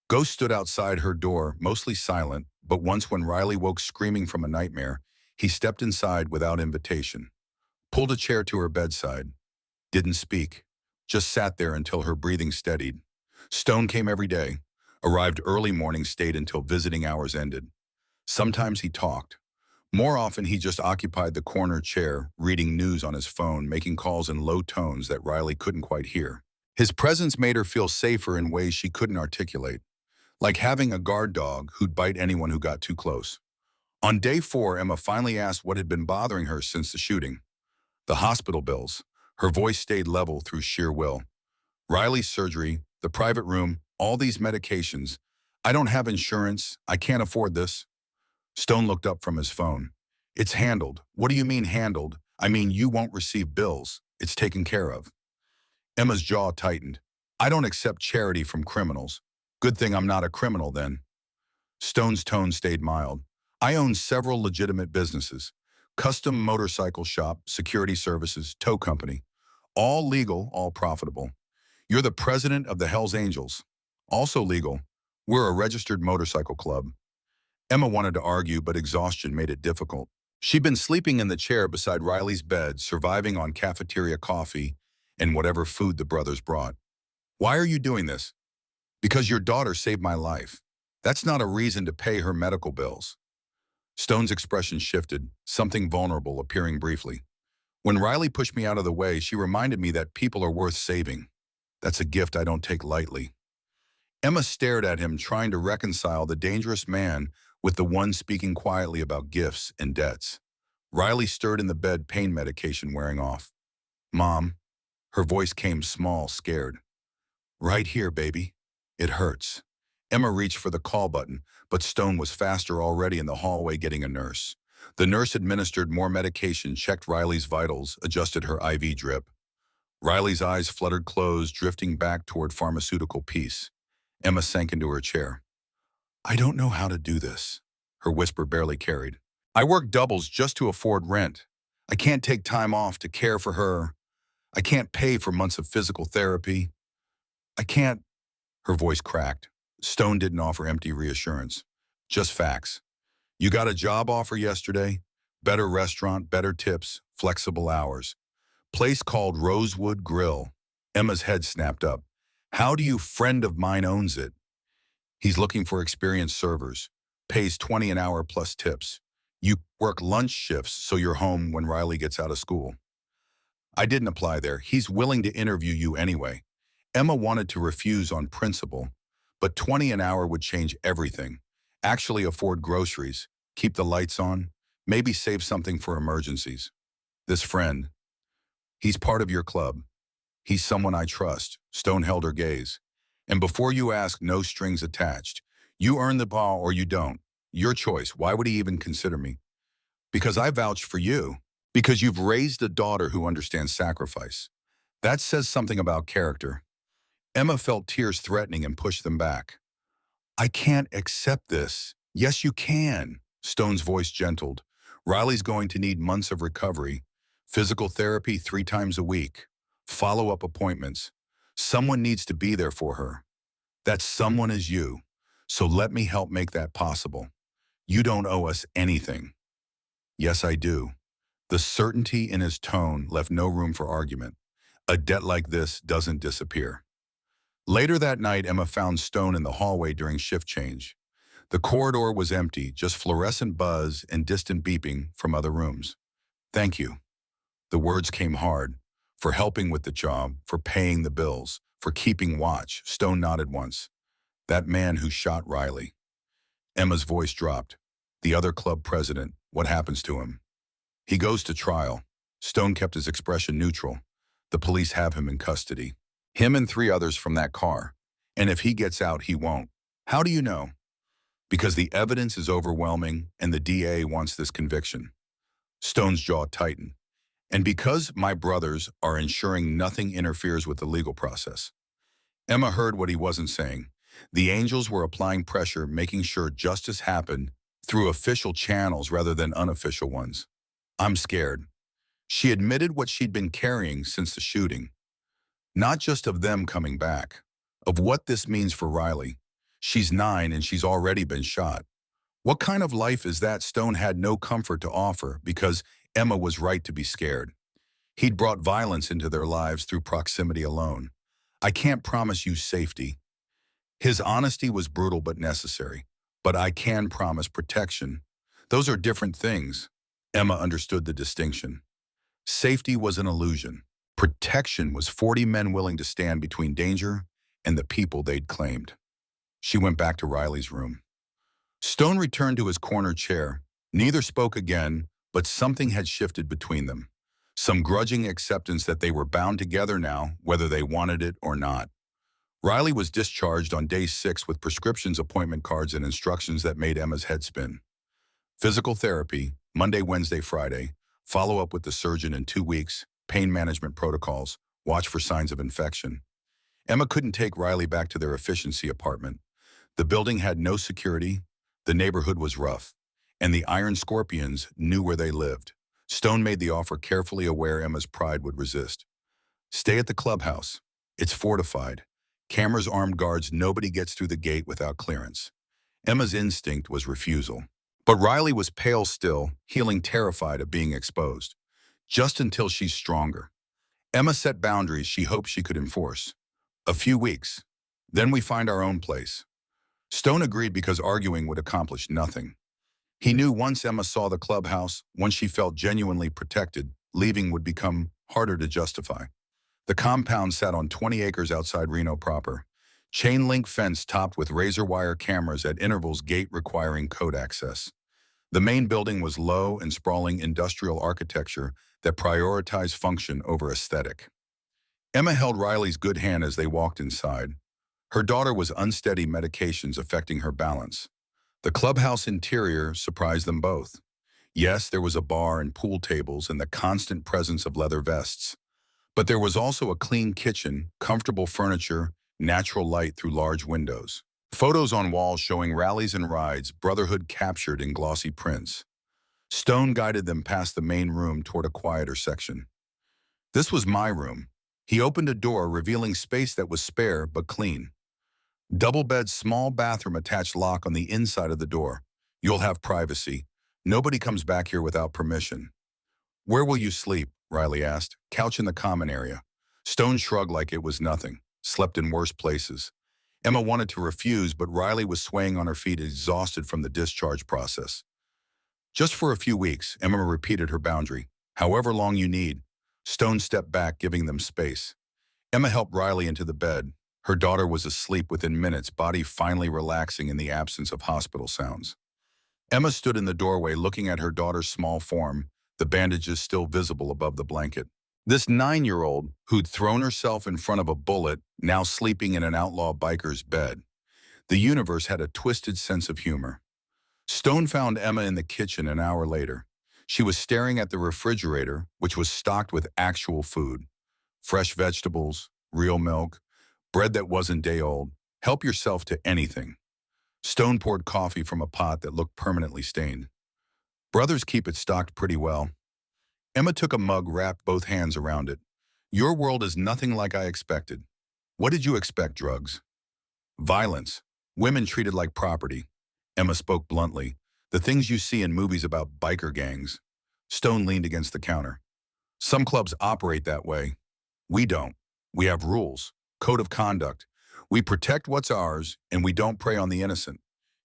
Ghost stood outside her door, mostly silent, but once when Riley woke screaming from a nightmare, he stepped inside without invitation. Pulled a chair to her bedside. Didn't speak. Just sat there until her breathing steadied. Stone came every day. Arrived early morning, stayed until visiting hours ended. Sometimes he talked. More often he just occupied the corner chair, reading news on his phone, making calls in low tones that Riley couldn't quite hear. His presence made her feel safer in ways she couldn't articulate, like having a guard dog who'd bite anyone who got too close. On day 4, Emma finally asked what had been bothering her since the shooting. The hospital bills. Her voice stayed level through sheer will. Riley's surgery, the private room, all these medications. I don't have insurance. I can't afford this. Stone looked up from his phone. It's handled. What do you mean handled? I mean you won't receive bills. It's taken care of. Emma's jaw tightened. I don't accept charity from criminals. Good thing I'm not a criminal then. Stone's tone stayed mild. I own several legitimate businesses. Custom motorcycle shop, security services, tow company. All legal, all profitable. You're the president of the Hells Angels. Also legal. We're a registered motorcycle club. Emma wanted to argue, but exhaustion made it difficult. She'd been sleeping in the chair beside Riley's bed, surviving on cafeteria coffee and whatever food the brothers brought. Why are you doing this? Because your daughter saved my life. That's not a reason to pay her medical bills. Stone's expression shifted, something vulnerable appearing briefly. When Riley pushed me out of the way, she reminded me that people are worth saving. That's a gift I don't take lightly. Emma stared at him, trying to reconcile the dangerous man with the one speaking quietly about gifts and debts. Riley stirred in the bed, pain medication wearing off. Mom, her voice came small, scared. Right here, baby. It hurts. Emma reached for the call button, but Stone was faster, already in the hallway getting a nurse. The nurse administered more medication, checked Riley's vitals, adjusted her IV drip. Riley's eyes fluttered closed, drifting back toward pharmaceutical peace. Emma sank into her chair. I don't know how to do this, her whisper barely carried. I work doubles just to afford rent. I can't take time off to care for her. I can't pay for months of physical therapy. I can't. Her voice cracked. Stone didn't offer empty reassurance, just facts. You got a job offer yesterday? Better restaurant, better tips, flexible hours. Place called Rosewood Grill. Emma's head snapped up. How do you? Friend of mine owns it. He's looking for experienced servers. Pays 20 an hour plus tips. You work lunch shifts so you're home when Riley gets out of school. I didn't apply there. He's willing to interview you anyway. Emma wanted to refuse on principle, but 20 an hour would change everything. Actually afford groceries, keep the lights on, maybe save something for emergencies. This friend, he's part of your club. He's someone I trust. Stone held her gaze. And before you ask, no strings attached. You earn the ball or you don't. Your choice. Why would he even consider me? Because I vouch for you. Because you've raised a daughter who understands sacrifice. That says something about character. Emma felt tears threatening and pushed them back. I can't accept this. Yes, you can. Stone's voice gentled. Riley's going to need months of recovery, physical therapy 3 times a week, follow-up appointments. Someone needs to be there for her. That someone is you. So let me help make that possible. You don't owe us anything. Yes, I do. The certainty in his tone left no room for argument. A debt like this doesn't disappear. Later that night, Emma found Stone in the hallway during shift change. The corridor was empty, just fluorescent buzz and distant beeping from other rooms. Thank you. The words came hard. For helping with the job, for paying the bills, for keeping watch. Stone nodded once. That man who shot Riley. Emma's voice dropped. The other club president, what happens to him? He goes to trial. Stone kept his expression neutral. The police have him in custody. Him and 3 others from that car. And if he gets out, he won't. How do you know? Because the evidence is overwhelming and the DA wants this conviction. Stone's jaw tightened. And because my brothers are ensuring nothing interferes with the legal process. Emma heard what he wasn't saying. The angels were applying pressure, making sure justice happened through official channels rather than unofficial ones. I'm scared. She admitted what she'd been carrying since the shooting. Not just of them coming back, of what this means for Riley. She's 9 and she's already been shot. What kind of life is that? Stone had no comfort to offer because Emma was right to be scared. He'd brought violence into their lives through proximity alone. I can't promise you safety. His honesty was brutal but necessary. But I can promise protection. Those are different things. Emma understood the distinction. Safety was an illusion. Protection was 40 men willing to stand between danger and the people they'd claimed. She went back to Riley's room. Stone returned to his corner chair. Neither spoke again, but something had shifted between them. Some grudging acceptance that they were bound together now, whether they wanted it or not. Riley was discharged on day 6 with prescriptions, appointment cards, and instructions that made Emma's head spin. Physical therapy, Monday, Wednesday, Friday. Follow up with the surgeon in 2 weeks. Pain management protocols. Watch for signs of infection. Emma couldn't take Riley back to their efficiency apartment. The building had no security. The neighborhood was rough. And the Iron Scorpions knew where they lived. Stone made the offer, carefully aware Emma's pride would resist. Stay at the clubhouse. It's fortified. Cameras, armed guards, nobody gets through the gate without clearance. Emma's instinct was refusal. But Riley was pale still, healing, terrified of being exposed. Just until she's stronger. Emma set boundaries she hoped she could enforce. A few weeks. Then we find our own place. Stone agreed because arguing would accomplish nothing. He knew once Emma saw the clubhouse, once she felt genuinely protected, leaving would become harder to justify. The compound sat on 20 acres outside Reno proper. Chain link fence topped with razor wire cameras at intervals, gate requiring code access. The main building was low and sprawling industrial architecture that prioritized function over aesthetic. Emma held Riley's good hand as they walked inside. Her daughter was unsteady, medications affecting her balance. The clubhouse interior surprised them both. Yes, there was a bar and pool tables and the constant presence of leather vests. But there was also a clean kitchen, comfortable furniture, natural light through large windows. Photos on walls showing rallies and rides, brotherhood captured in glossy prints. Stone guided them past the main room toward a quieter section. This was my room. He opened a door, revealing space that was spare but clean. Double bed, small bathroom, attached lock on the inside of the door. You'll have privacy. Nobody comes back here without permission. Where will you sleep? Riley asked. Couch in the common area. Stone shrugged like it was nothing. Slept in worse places. Emma wanted to refuse, but Riley was swaying on her feet, exhausted from the discharge process. Just for a few weeks, Emma repeated her boundary. However long you need. Stone stepped back, giving them space. Emma helped Riley into the bed. Her daughter was asleep within minutes, body finally relaxing in the absence of hospital sounds. Emma stood in the doorway looking at her daughter's small form, the bandages still visible above the blanket. This 9-year-old, who'd thrown herself in front of a bullet, now sleeping in an outlaw biker's bed. The universe had a twisted sense of humor. Stone found Emma in the kitchen an hour later. She was staring at the refrigerator, which was stocked with actual food. Fresh vegetables, real milk, bread that wasn't day old. Help yourself to anything. Stone poured coffee from a pot that looked permanently stained. Brothers keep it stocked pretty well. Emma took a mug, wrapped both hands around it. Your world is nothing like I expected. What did you expect? Drugs? Violence. Women treated like property. Emma spoke bluntly. The things you see in movies about biker gangs. Stone leaned against the counter. Some clubs operate that way. We don't. We have rules, code of conduct. We protect what's ours, and we don't prey on the innocent.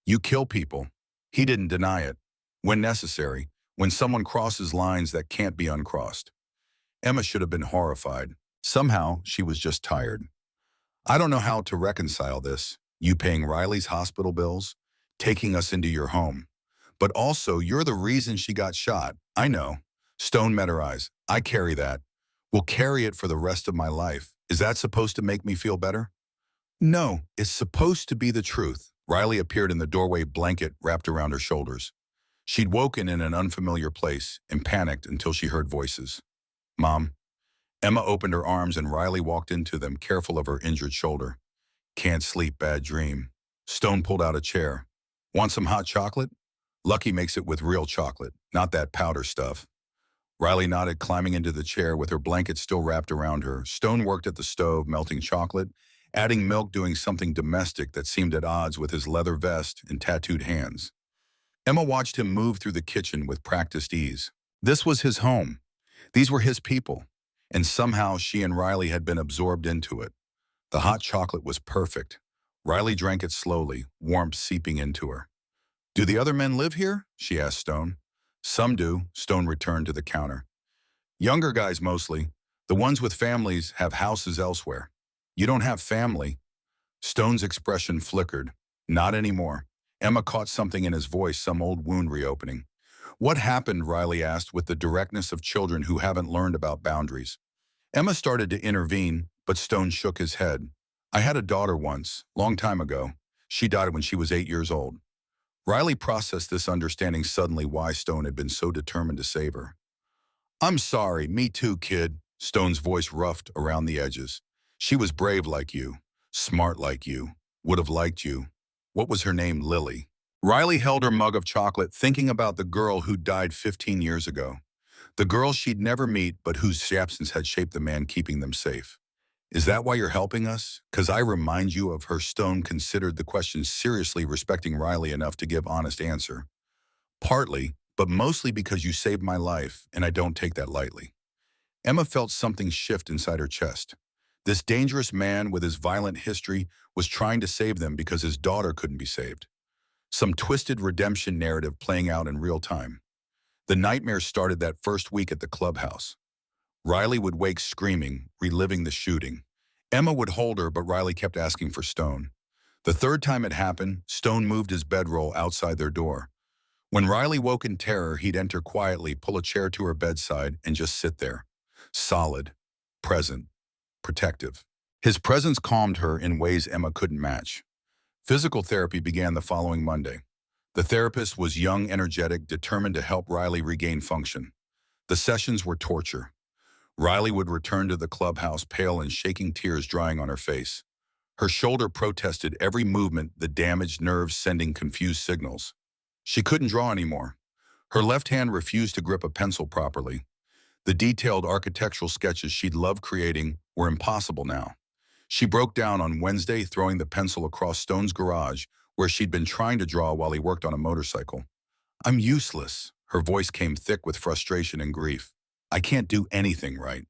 You kill people. He didn't deny it. When necessary, when someone crosses lines that can't be uncrossed. Emma should have been horrified. Somehow, she was just tired. I don't know how to reconcile this. You paying Riley's hospital bills, taking us into your home. But also, you're the reason she got shot. I know. Stone met her eyes. I carry that. Will carry it for the rest of my life. Is that supposed to make me feel better? No, it's supposed to be the truth. Riley appeared in the doorway, blanket wrapped around her shoulders. She'd woken in an unfamiliar place and panicked until she heard voices. Mom. Emma opened her arms and Riley walked into them, careful of her injured shoulder. Can't sleep, bad dream. Stone pulled out a chair. Want some hot chocolate? Lucky makes it with real chocolate, not that powder stuff. Riley nodded, climbing into the chair with her blanket still wrapped around her. Stone worked at the stove, melting chocolate, adding milk, doing something domestic that seemed at odds with his leather vest and tattooed hands. Emma watched him move through the kitchen with practiced ease. This was his home. These were his people. And somehow she and Riley had been absorbed into it. The hot chocolate was perfect. Riley drank it slowly, warmth seeping into her. Do the other men live here? She asked Stone. Some do, Stone returned to the counter. Younger guys mostly. The ones with families have houses elsewhere. You don't have family. Stone's expression flickered. Not anymore. Emma caught something in his voice, some old wound reopening. What happened? Riley asked with the directness of children who haven't learned about boundaries. Emma started to intervene, but Stone shook his head. I had a daughter once, long time ago. She died when she was 8 years old. Riley processed this, understanding suddenly why Stone had been so determined to save her. I'm sorry, me too, kid. Stone's voice roughed around the edges. She was brave like you, smart like you, would have liked you. What was her name? Lily. Riley held her mug of chocolate, thinking about the girl who died 15 years ago. The girl she'd never meet, but whose absence had shaped the man keeping them safe. Is that why you're helping us? 'Cause I remind you of her. Stone considered the question seriously, respecting Riley enough to give honest answer. Partly, but mostly because you saved my life, and I don't take that lightly. Emma felt something shift inside her chest. This dangerous man with his violent history was trying to save them because his daughter couldn't be saved. Some twisted redemption narrative playing out in real time. The nightmare started that first week at the clubhouse. Riley would wake screaming, reliving the shooting. Emma would hold her, but Riley kept asking for Stone. The third time it happened, Stone moved his bedroll outside their door. When Riley woke in terror, he'd enter quietly, pull a chair to her bedside, and just sit there. Solid, present, protective. His presence calmed her in ways Emma couldn't match. Physical therapy began the following Monday. The therapist was young, energetic, determined to help Riley regain function. The sessions were torture. Riley would return to the clubhouse, pale and shaking, tears drying on her face. Her shoulder protested every movement, the damaged nerves sending confused signals. She couldn't draw anymore. Her left hand refused to grip a pencil properly. The detailed architectural sketches she'd loved creating were impossible now. She broke down on Wednesday, throwing the pencil across Stone's garage, where she'd been trying to draw while he worked on a motorcycle. "I'm useless." Her voice came thick with frustration and grief. "I can't do anything right."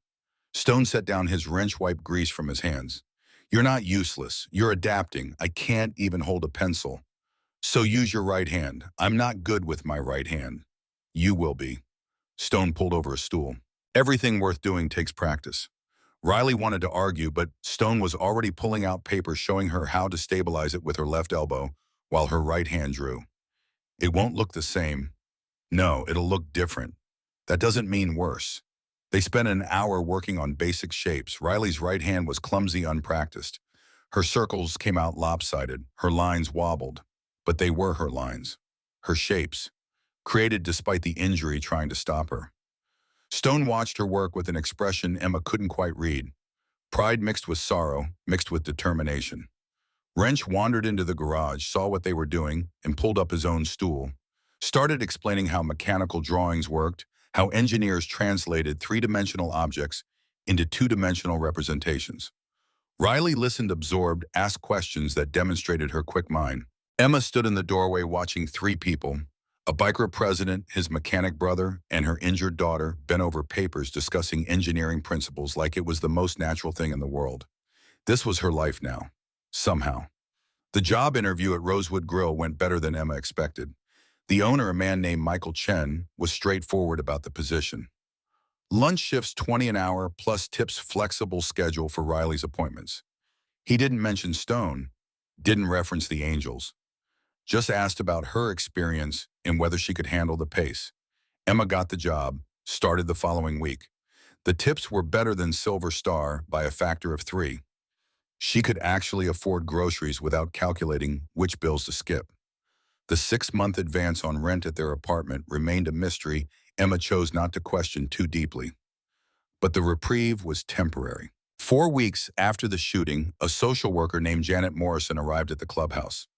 Stone set down his wrench, wiped grease from his hands. "You're not useless. You're adapting. I can't even hold a pencil. So use your right hand." "I'm not good with my right hand." "You will be." Stone pulled over a stool. "Everything worth doing takes practice." Riley wanted to argue, but Stone was already pulling out papers showing her how to stabilize it with her left elbow while her right hand drew. "It won't look the same." "No, it'll look different." "That doesn't mean worse." They spent an hour working on basic shapes. Riley's right hand was clumsy, unpracticed. Her circles came out lopsided. Her lines wobbled. But they were her lines. Her shapes, created despite the injury trying to stop her. Stone watched her work with an expression Emma couldn't quite read. Pride mixed with sorrow, mixed with determination. Wrench wandered into the garage, saw what they were doing, and pulled up his own stool. Started explaining how mechanical drawings worked, how engineers translated three-dimensional objects into two-dimensional representations. Riley listened absorbed, asked questions that demonstrated her quick mind. Emma stood in the doorway watching three people, a biker president, his mechanic brother, and her injured daughter, bent over papers discussing engineering principles like it was the most natural thing in the world. This was her life now, somehow. The job interview at Rosewood Grill went better than Emma expected. The owner, a man named Michael Chen, was straightforward about the position. Lunch shifts 20 an hour plus tips, flexible schedule for Riley's appointments. He didn't mention Stone, didn't reference the Angels. Just asked about her experience and whether she could handle the pace. Emma got the job, started the following week. The tips were better than Silver Star by a factor of 3. She could actually afford groceries without calculating which bills to skip. The 6-month advance on rent at their apartment remained a mystery Emma chose not to question too deeply. But the reprieve was temporary. 4 weeks after the shooting, a social worker named Janet Morrison arrived at the clubhouse.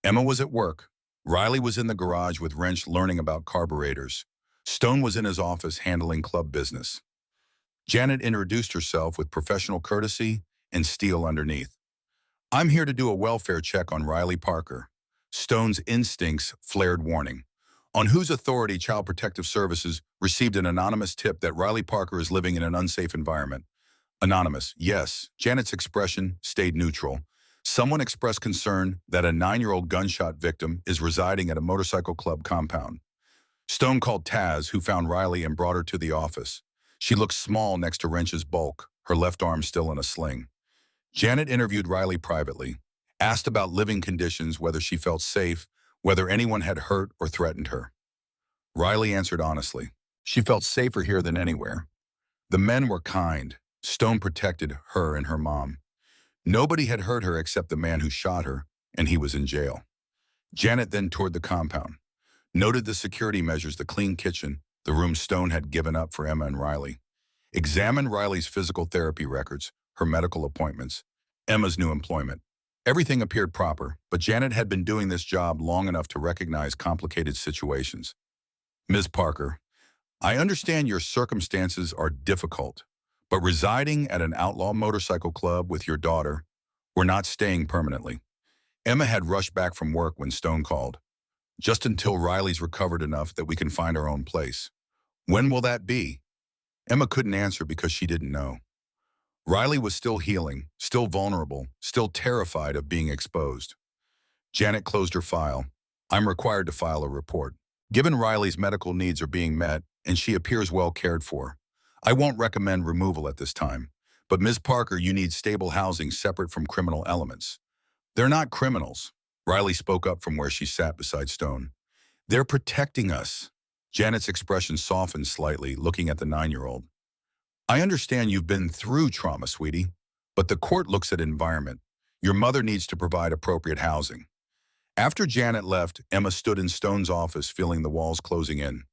Emma was at work. Riley was in the garage with Wrench learning about carburetors. Stone was in his office handling club business. Janet introduced herself with professional courtesy and steel underneath. "I'm here to do a welfare check on Riley Parker." Stone's instincts flared warning. "On whose authority Child Protective Services received an anonymous tip that Riley Parker is living in an unsafe environment?" "Anonymous, yes." Janet's expression stayed neutral. "Someone expressed concern that a 9-year-old gunshot victim is residing at a motorcycle club compound." Stone called Taz, who found Riley and brought her to the office. She looked small next to Wrench's bulk, her left arm still in a sling. Janet interviewed Riley privately, asked about living conditions, whether she felt safe, whether anyone had hurt or threatened her. Riley answered honestly. She felt safer here than anywhere. The men were kind. Stone protected her and her mom. Nobody had hurt her except the man who shot her, and he was in jail. Janet then toured the compound, noted the security measures, the clean kitchen, the room Stone had given up for Emma and Riley, examined Riley's physical therapy records, her medical appointments, Emma's new employment. Everything appeared proper, but Janet had been doing this job long enough to recognize complicated situations. "Ms. Parker, I understand your circumstances are difficult, but residing at an outlaw motorcycle club with your daughter, we're not staying permanently." Emma had rushed back from work when Stone called. "Just until Riley's recovered enough that we can find our own place." "When will that be?" Emma couldn't answer because she didn't know. Riley was still healing, still vulnerable, still terrified of being exposed. Janet closed her file. I'm required to file a report. Given Riley's medical needs are being met and she appears well cared for, I won't recommend removal at this time. But Ms. Parker, you need stable housing separate from criminal elements. They're not criminals. Riley spoke up from where she sat beside Stone. They're protecting us. Janet's expression softened slightly, looking at the 9-year-old. I understand you've been through trauma, sweetie, but the court looks at environment. Your mother needs to provide appropriate housing. After Janet left, Emma stood in Stone's office, feeling the walls closing in.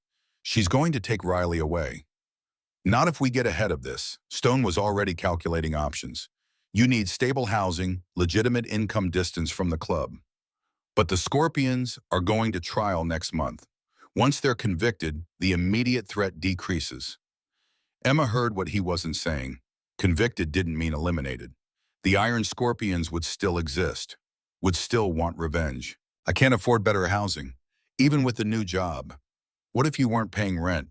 She's going to take Riley away. Not if we get ahead of this. Stone was already calculating options. You need stable housing, legitimate income distance from the club. But the Scorpions are going to trial next month. Once they're convicted, the immediate threat decreases. Emma heard what he wasn't saying. Convicted didn't mean eliminated. The Iron Scorpions would still exist, would still want revenge. I can't afford better housing, even with the new job. What if you weren't paying rent?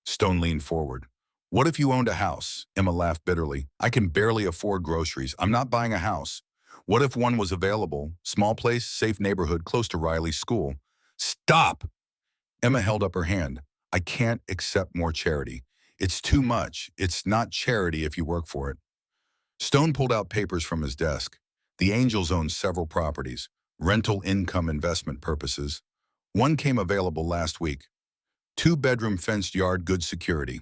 Stone leaned forward. What if you owned a house? Emma laughed bitterly. I can barely afford groceries. I'm not buying a house. What if one was available? Small place, safe neighborhood, close to Riley's school. Stop! Emma held up her hand. I can't accept more charity. It's too much. It's not charity if you work for it. Stone pulled out papers from his desk. The Angels owned several properties, rental income investment purposes. One came available last week. 2-bedroom fenced yard, good security.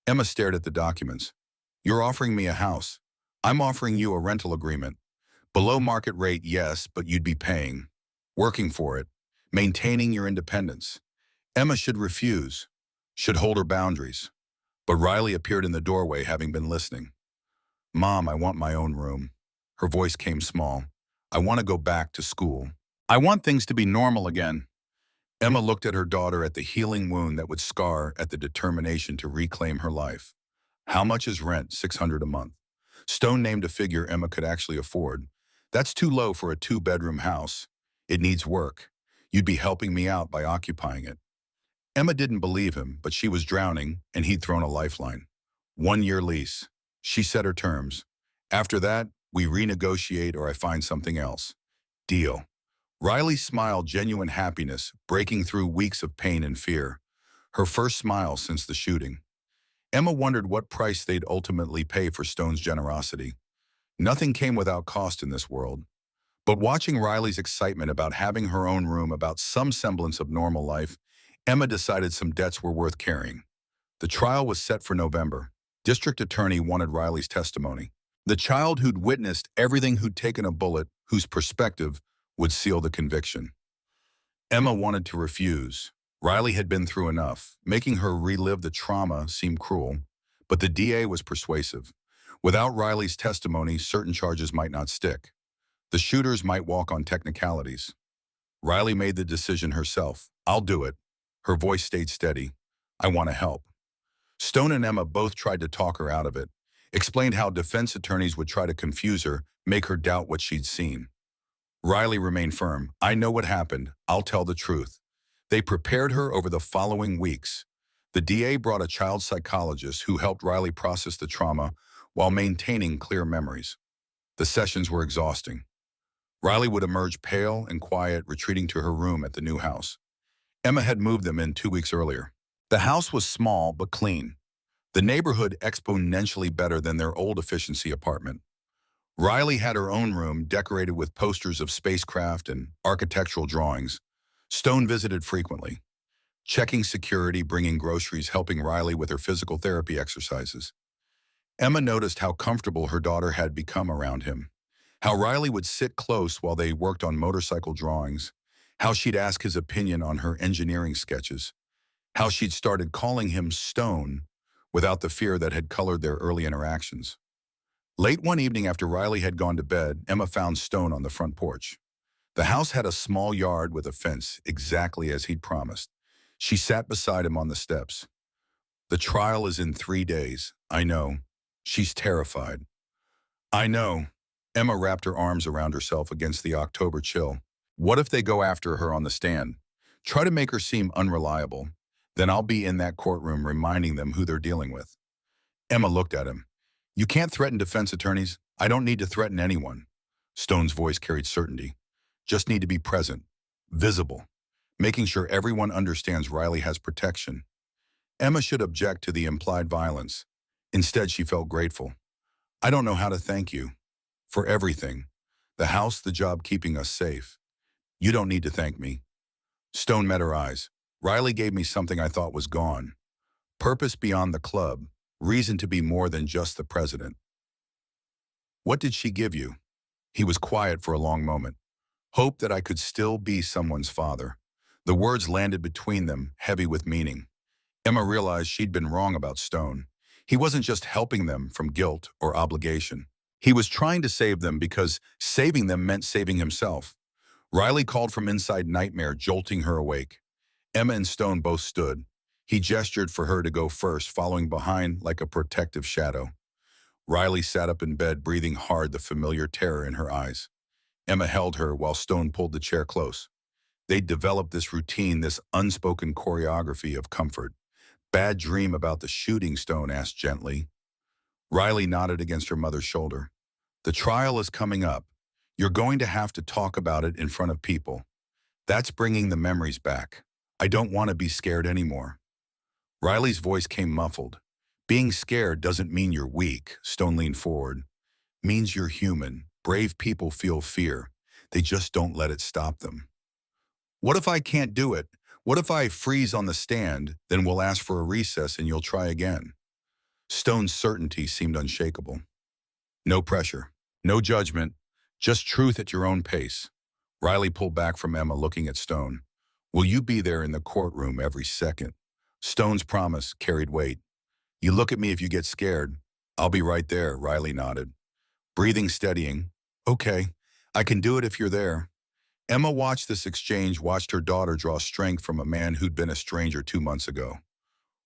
Emma stared at the documents. You're offering me a house. I'm offering you a rental agreement. Below market rate, yes, but you'd be paying. Working for it. Maintaining your independence. Emma should refuse. Should hold her boundaries. But Riley appeared in the doorway, having been listening. Mom, I want my own room. Her voice came small. I want to go back to school. I want things to be normal again. Emma looked at her daughter, at the healing wound that would scar, at the determination to reclaim her life. How much is rent? $600 a month. Stone named a figure Emma could actually afford. That's too low for a 2-bedroom house. It needs work. You'd be helping me out by occupying it. Emma didn't believe him, but she was drowning, and he'd thrown a lifeline. 1-year lease. She set her terms. After that, we renegotiate or I find something else. Deal. Riley smiled, genuine happiness, breaking through weeks of pain and fear. Her first smile since the shooting. Emma wondered what price they'd ultimately pay for Stone's generosity. Nothing came without cost in this world. But watching Riley's excitement about having her own room, about some semblance of normal life, Emma decided some debts were worth carrying. The trial was set for November. District Attorney wanted Riley's testimony. The child who'd witnessed everything, who'd taken a bullet, whose perspective would seal the conviction. Emma wanted to refuse. Riley had been through enough. Making her relive the trauma seemed cruel, but the DA was persuasive. Without Riley's testimony, certain charges might not stick. The shooters might walk on technicalities. Riley made the decision herself. I'll do it. Her voice stayed steady. I want to help. Stone and Emma both tried to talk her out of it, explained how defense attorneys would try to confuse her, make her doubt what she'd seen. Riley remained firm. I know what happened. I'll tell the truth. They prepared her over the following weeks. The DA brought a child psychologist who helped Riley process the trauma while maintaining clear memories. The sessions were exhausting. Riley would emerge pale and quiet, retreating to her room at the new house. Emma had moved them in 2 weeks earlier. The house was small but clean. The neighborhood exponentially better than their old efficiency apartment. Riley had her own room decorated with posters of spacecraft and architectural drawings. Stone visited frequently, checking security, bringing groceries, helping Riley with her physical therapy exercises. Emma noticed how comfortable her daughter had become around him, how Riley would sit close while they worked on motorcycle drawings, how she'd ask his opinion on her engineering sketches, how she'd started calling him Stone without the fear that had colored their early interactions. Late one evening after Riley had gone to bed, Emma found Stone on the front porch. The house had a small yard with a fence, exactly as he'd promised. She sat beside him on the steps. The trial is in 3 days. I know. She's terrified. I know. Emma wrapped her arms around herself against the October chill. What if they go after her on the stand? Try to make her seem unreliable. Then I'll be in that courtroom reminding them who they're dealing with. Emma looked at him. You can't threaten defense attorneys. I don't need to threaten anyone. Stone's voice carried certainty. Just need to be present, visible, making sure everyone understands Riley has protection. Emma should object to the implied violence. Instead, she felt grateful. I don't know how to thank you. For everything. The house, the job keeping us safe. You don't need to thank me. Stone met her eyes. Riley gave me something I thought was gone. Purpose beyond the club. Reason to be more than just the president. What did she give you? He was quiet for a long moment. Hope that I could still be someone's father. The words landed between them, heavy with meaning. Emma realized she'd been wrong about Stone. He wasn't just helping them from guilt or obligation. He was trying to save them because saving them meant saving himself. Riley called from inside nightmare, jolting her awake. Emma and Stone both stood. He gestured for her to go first, following behind like a protective shadow. Riley sat up in bed, breathing hard, the familiar terror in her eyes. Emma held her while Stone pulled the chair close. They'd developed this routine, this unspoken choreography of comfort. Bad dream about the shooting, Stone asked gently. Riley nodded against her mother's shoulder. The trial is coming up. You're going to have to talk about it in front of people. That's bringing the memories back. I don't want to be scared anymore. Riley's voice came muffled. Being scared doesn't mean you're weak, Stone leaned forward. Means you're human. Brave people feel fear. They just don't let it stop them. What if I can't do it? What if I freeze on the stand? Then we'll ask for a recess and you'll try again. Stone's certainty seemed unshakable. No pressure, no judgment, just truth at your own pace. Riley pulled back from Emma, looking at Stone. Will you be there in the courtroom every second? Stone's promise carried weight. You look at me if you get scared. I'll be right there, Riley nodded. Breathing steadying. Okay, I can do it if you're there. Emma watched this exchange, watched her daughter draw strength from a man who'd been a stranger 2 months ago.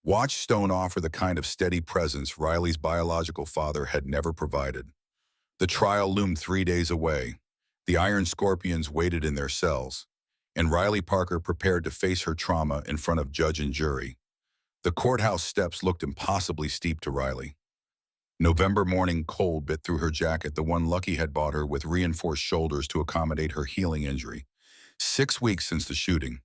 Watched Stone offer the kind of steady presence Riley's biological father had never provided. The trial loomed 3 days away. The Iron Scorpions waited in their cells, and Riley Parker prepared to face her trauma in front of judge and jury. The courthouse steps looked impossibly steep to Riley. November morning cold bit through her jacket, the one Lucky had bought her with reinforced shoulders to accommodate her healing injury. 6 weeks since the shooting.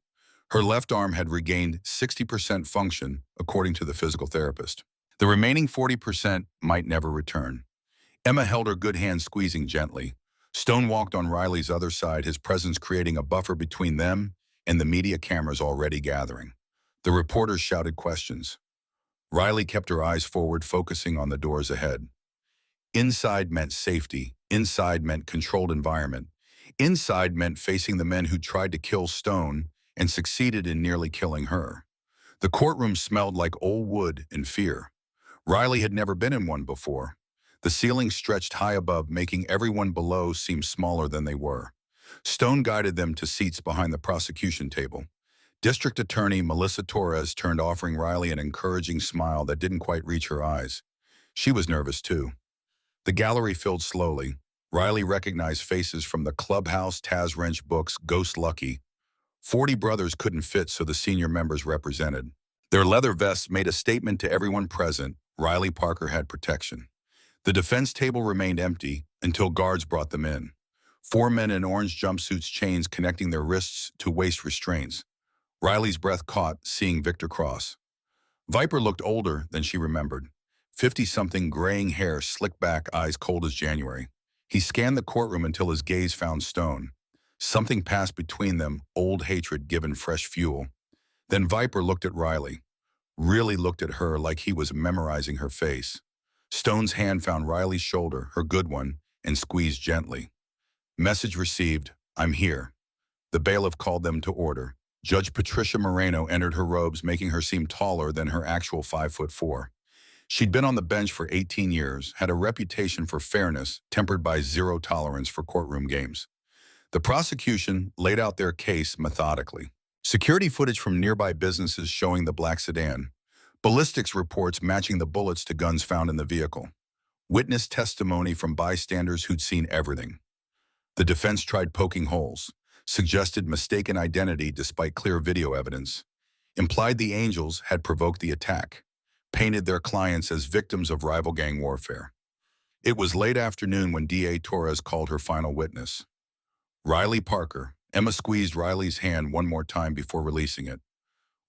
Her left arm had regained 60% function, according to the physical therapist. The remaining 40% might never return. Emma held her good hand, squeezing gently. Stone walked on Riley's other side, his presence creating a buffer between them and the media cameras already gathering. The reporters shouted questions. Riley kept her eyes forward, focusing on the doors ahead. Inside meant safety. Inside meant controlled environment. Inside meant facing the men who tried to kill Stone and succeeded in nearly killing her. The courtroom smelled like old wood and fear. Riley had never been in one before. The ceiling stretched high above, making everyone below seem smaller than they were. Stone guided them to seats behind the prosecution table. District Attorney Melissa Torres turned, offering Riley an encouraging smile that didn't quite reach her eyes. She was nervous too. The gallery filled slowly. Riley recognized faces from the Clubhouse, Taz Wrench books, Ghost Lucky. 40 brothers couldn't fit, so the senior members represented. Their leather vests made a statement to everyone present. Riley Parker had protection. The defense table remained empty until guards brought them in. 4 men in orange jumpsuits, chains connecting their wrists to waist restraints. Riley's breath caught, seeing Victor Cross. Viper looked older than she remembered. 50-something, graying hair, slicked back, eyes cold as January. He scanned the courtroom until his gaze found Stone. Something passed between them, old hatred given fresh fuel. Then Viper looked at Riley. Really looked at her like he was memorizing her face. Stone's hand found Riley's shoulder, her good one, and squeezed gently. Message received, I'm here. The bailiff called them to order. Judge Patricia Moreno entered her robes, making her seem taller than her actual 5'4". She'd been on the bench for 18 years, had a reputation for fairness, tempered by zero tolerance for courtroom games. The prosecution laid out their case methodically. Security footage from nearby businesses showing the black sedan. Ballistics reports matching the bullets to guns found in the vehicle. Witness testimony from bystanders who'd seen everything. The defense tried poking holes, suggested mistaken identity despite clear video evidence, implied the Angels had provoked the attack, painted their clients as victims of rival gang warfare. It was late afternoon when D.A. Torres called her final witness. Riley Parker. Emma squeezed Riley's hand one more time before releasing it.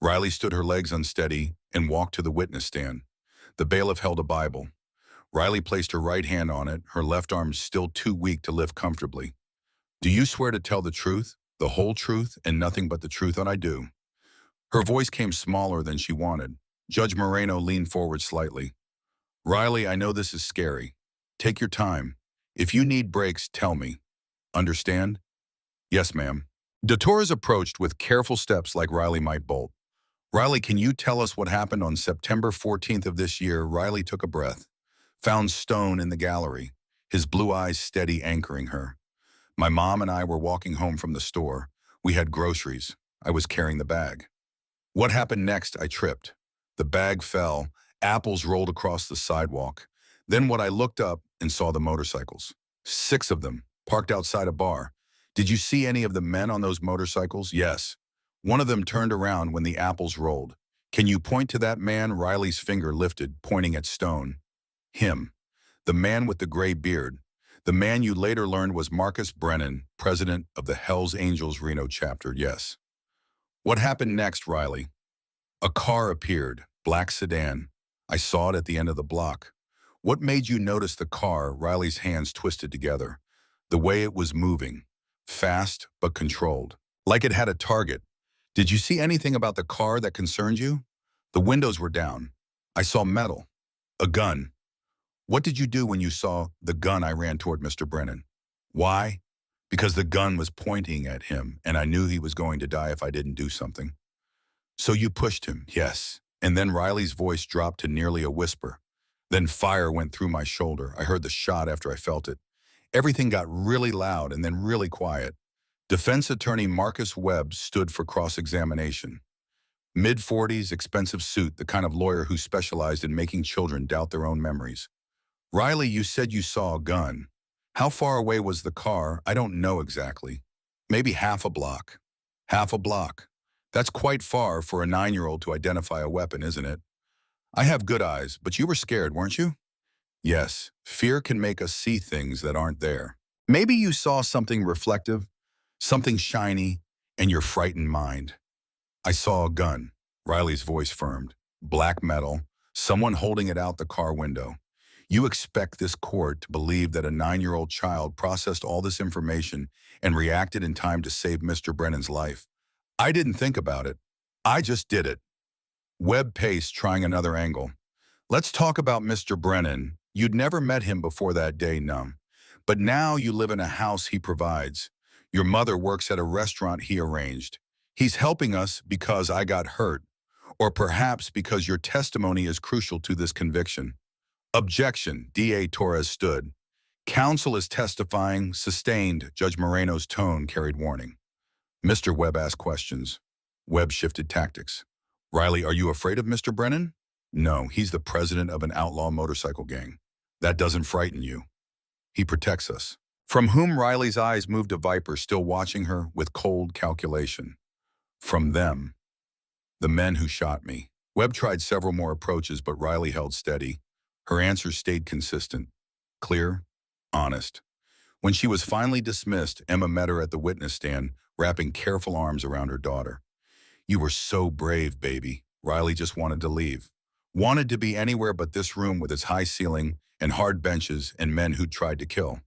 Riley stood her legs unsteady and walked to the witness stand. The bailiff held a Bible. Riley placed her right hand on it, her left arm still too weak to lift comfortably. "Do you swear to tell the truth, the whole truth, and nothing but the truth?" "And I do." Her voice came smaller than she wanted. Judge Moreno leaned forward slightly. "Riley, I know this is scary. Take your time. If you need breaks, tell me. Understand?" "Yes, ma'am." De Torres approached with careful steps like Riley might bolt. "Riley, can you tell us what happened on September 14th of this year?" Riley took a breath. Found Stone in the gallery, his blue eyes steady anchoring her. "My mom and I were walking home from the store. We had groceries. I was carrying the bag. What happened next? I tripped. The bag fell. Apples rolled across the sidewalk. Then I looked up and saw the motorcycles. 6 of them, parked outside a bar. Did you see any of the men on those motorcycles?" "Yes. One of them turned around when the apples rolled." "Can you point to that man?" Riley's finger lifted, pointing at Stone. "Him. The man with the gray beard. The man you later learned was Marcus Brennan, president of the Hells Angels Reno chapter." "Yes." "What happened next, Riley?" "A car appeared, black sedan. I saw it at the end of the block." "What made you notice the car?" Riley's hands twisted together. "The way it was moving. Fast, but controlled. Like it had a target." "Did you see anything about the car that concerned you?" "The windows were down. I saw metal. A gun." "What did you do when you saw the gun?" "I ran toward Mr. Brennan." "Why?" "Because the gun was pointing at him, and I knew he was going to die if I didn't do something." "So you pushed him?" "Yes." And then Riley's voice dropped to nearly a whisper. "Then fire went through my shoulder. I heard the shot after I felt it. Everything got really loud and then really quiet." Defense attorney Marcus Webb stood for cross-examination. Mid-40s, expensive suit, the kind of lawyer who specialized in making children doubt their own memories. "Riley, you said you saw a gun. How far away was the car?" "I don't know exactly. Maybe half a block." "Half a block. That's quite far for a 9-year-old to identify a weapon, isn't it?" "I have good eyes, but you were scared, weren't you?" "Yes. Fear can make us see things that aren't there. Maybe you saw something reflective, something shiny, and your frightened mind." "I saw a gun." Riley's voice firmed. "Black metal, someone holding it out the car window." "You expect this court to believe that a 9-year-old child processed all this information and reacted in time to save Mr. Brennan's life?" "I didn't think about it. I just did it." Webb paced, trying another angle. "Let's talk about Mr. Brennan. You'd never met him before that day, no. But now you live in a house he provides. Your mother works at a restaurant he arranged. He's helping us because I got hurt, or perhaps because your testimony is crucial to this conviction." "Objection." D.A. Torres stood. "Counsel is testifying. Sustained." Judge Moreno's tone carried warning. Mr. Webb asked questions. Webb shifted tactics. "Riley, are you afraid of Mr. Brennan?" "No, he's the president of an outlaw motorcycle gang. That doesn't frighten you. He protects us." From whom? Riley's eyes moved to Viper, still watching her with cold calculation. "From them. The men who shot me." Webb tried several more approaches, but Riley held steady. Her answers stayed consistent. Clear, honest. When she was finally dismissed, Emma met her at the witness stand, wrapping careful arms around her daughter. "You were so brave, baby." Riley just wanted to leave. Wanted to be anywhere but this room with its high ceiling and hard benches and men who'd tried to kill.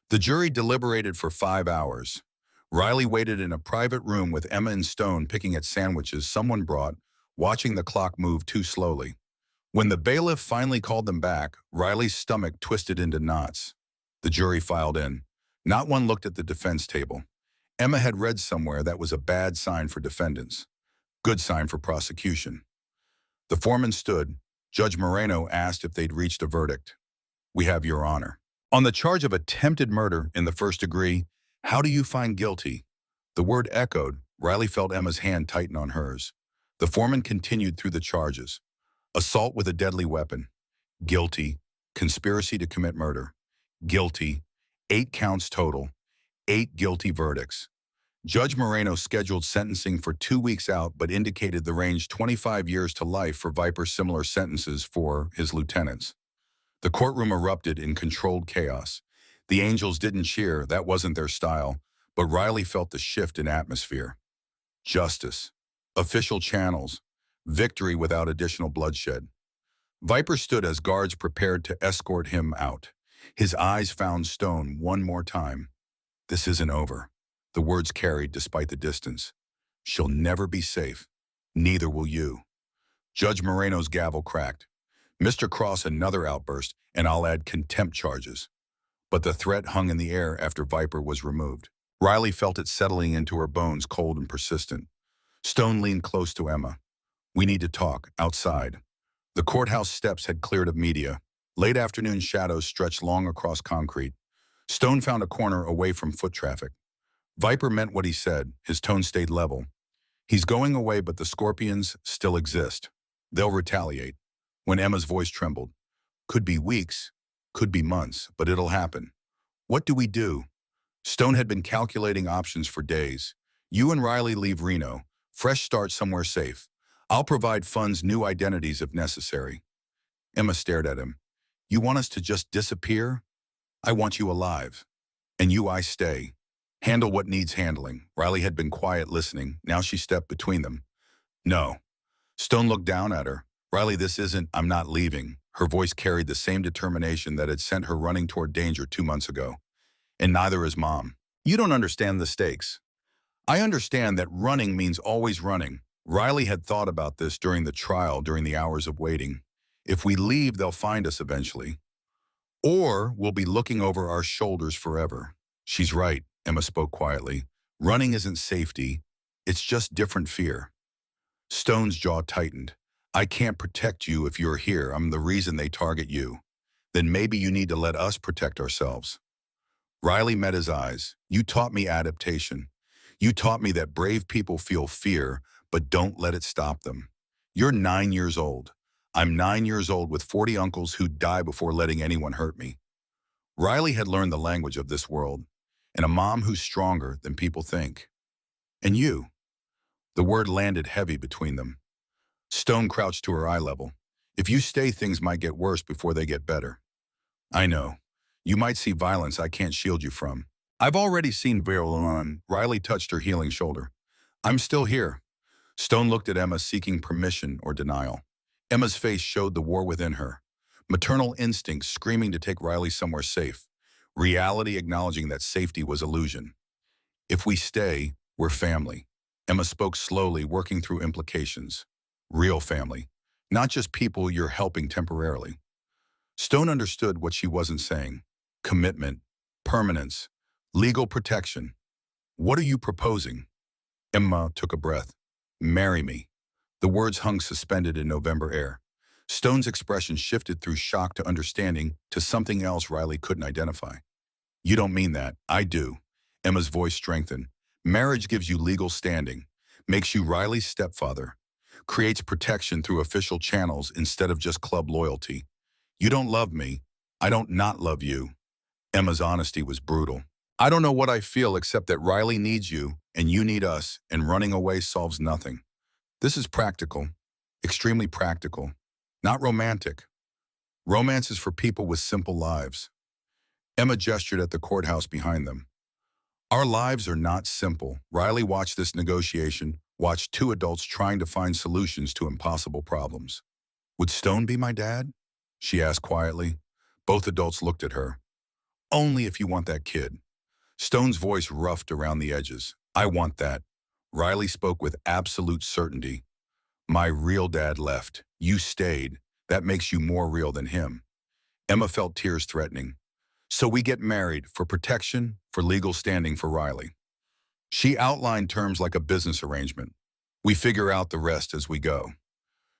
The jury deliberated for 5 hours. Riley waited in a private room with Emma and Stone picking at sandwiches someone brought, watching the clock move too slowly. When the bailiff finally called them back, Riley's stomach twisted into knots. The jury filed in. Not one looked at the defense table. Emma had read somewhere that was a bad sign for defendants. Good sign for prosecution. The foreman stood. Judge Moreno asked if they'd reached a verdict. "We have, Your Honor." "On the charge of attempted murder in the first degree, how do you find guilty?" The word echoed. Riley felt Emma's hand tighten on hers. The foreman continued through the charges. Assault with a deadly weapon. Guilty. Conspiracy to commit murder. Guilty. 8 counts total. 8 guilty verdicts. Judge Moreno scheduled sentencing for 2 weeks out, but indicated the range 25 years to life for Viper, similar sentences for his lieutenants. The courtroom erupted in controlled chaos. The Angels didn't cheer, that wasn't their style, but Riley felt the shift in atmosphere. Justice, official channels, victory without additional bloodshed. Viper stood as guards prepared to escort him out. His eyes found Stone one more time. This isn't over. The words carried despite the distance. She'll never be safe. Neither will you. Judge Moreno's gavel cracked. Mr. Cross another outburst, and I'll add contempt charges. But the threat hung in the air after Viper was removed. Riley felt it settling into her bones, cold and persistent. Stone leaned close to Emma. We need to talk, outside. The courthouse steps had cleared of media. Late afternoon shadows stretched long across concrete. Stone found a corner away from foot traffic. Viper meant what he said. His tone stayed level. He's going away, but the Scorpions still exist. They'll retaliate. When Emma's voice trembled. Could be weeks, could be months, but it'll happen. What do we do? Stone had been calculating options for days. You and Riley leave Reno. Fresh start somewhere safe. I'll provide funds, new identities if necessary. Emma stared at him. You want us to just disappear? I want you alive. And you, I stay. Handle what needs handling. Riley had been quiet listening. Now she stepped between them. No. Stone looked down at her. Riley, this isn't, I'm not leaving. Her voice carried the same determination that had sent her running toward danger 2 months ago. And neither is Mom. You don't understand the stakes. I understand that running means always running. Riley had thought about this during the trial, during the hours of waiting. If we leave, they'll find us eventually. Or we'll be looking over our shoulders forever. She's right, Emma spoke quietly. Running isn't safety. It's just different fear. Stone's jaw tightened. I can't protect you if you're here. I'm the reason they target you. Then maybe you need to let us protect ourselves. Riley met his eyes. You taught me adaptation. You taught me that brave people feel fear, but don't let it stop them. You're 9 years old. I'm 9 years old with 40 uncles who'd die before letting anyone hurt me. Riley had learned the language of this world, and a mom who's stronger than people think. And you. The word landed heavy between them. Stone crouched to her eye level. If you stay, things might get worse before they get better. I know. You might see violence I can't shield you from. I've already seen violence. Riley touched her healing shoulder. I'm still here. Stone looked at Emma, seeking permission or denial. Emma's face showed the war within her. Maternal instincts screaming to take Riley somewhere safe. Reality acknowledging that safety was illusion. If we stay, we're family. Emma spoke slowly, working through implications. Real family. Not just people you're helping temporarily. Stone understood what she wasn't saying. Commitment, permanence, legal protection. What are you proposing? Emma took a breath. Marry me. The words hung suspended in November air. Stone's expression shifted through shock to understanding to something else Riley couldn't identify. You don't mean that. I do. Emma's voice strengthened. Marriage gives you legal standing, makes you Riley's stepfather, creates protection through official channels instead of just club loyalty. You don't love me. I don't not love you. Emma's honesty was brutal. I don't know what I feel except that Riley needs you and you need us, and running away solves nothing. This is practical, extremely practical, not romantic. Romance is for people with simple lives. Emma gestured at the courthouse behind them. Our lives are not simple. Riley watched this negotiation, watched 2 adults trying to find solutions to impossible problems. Would Stone be my dad? She asked quietly. Both adults looked at her. Only if you want that kid. Stone's voice roughed around the edges. I want that. Riley spoke with absolute certainty. My real dad left. You stayed. That makes you more real than him. Emma felt tears threatening. So we get married for protection, for legal standing for Riley. She outlined terms like a business arrangement. We figure out the rest as we go.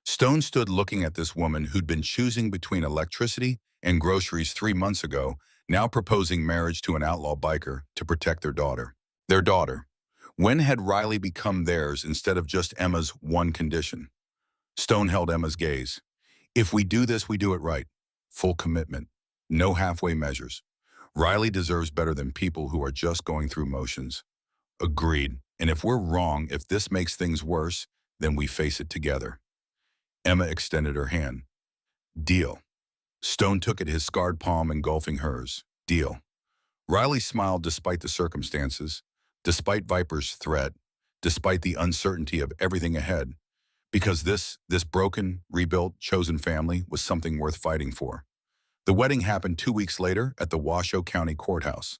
Stone stood looking at this woman who'd been choosing between electricity and groceries 3 months ago, now proposing marriage to an outlaw biker to protect their daughter. Their daughter. When had Riley become theirs instead of just Emma's one condition? Stone held Emma's gaze. If we do this, we do it right. Full commitment. No halfway measures. Riley deserves better than people who are just going through motions. Agreed. And if we're wrong, if this makes things worse, then we face it together. Emma extended her hand. Deal. Stone took at his scarred palm, engulfing hers. Deal. Riley smiled despite the circumstances, despite Viper's threat, despite the uncertainty of everything ahead, because this broken, rebuilt, chosen family was something worth fighting for. The wedding happened 2 weeks later at the Washoe County Courthouse.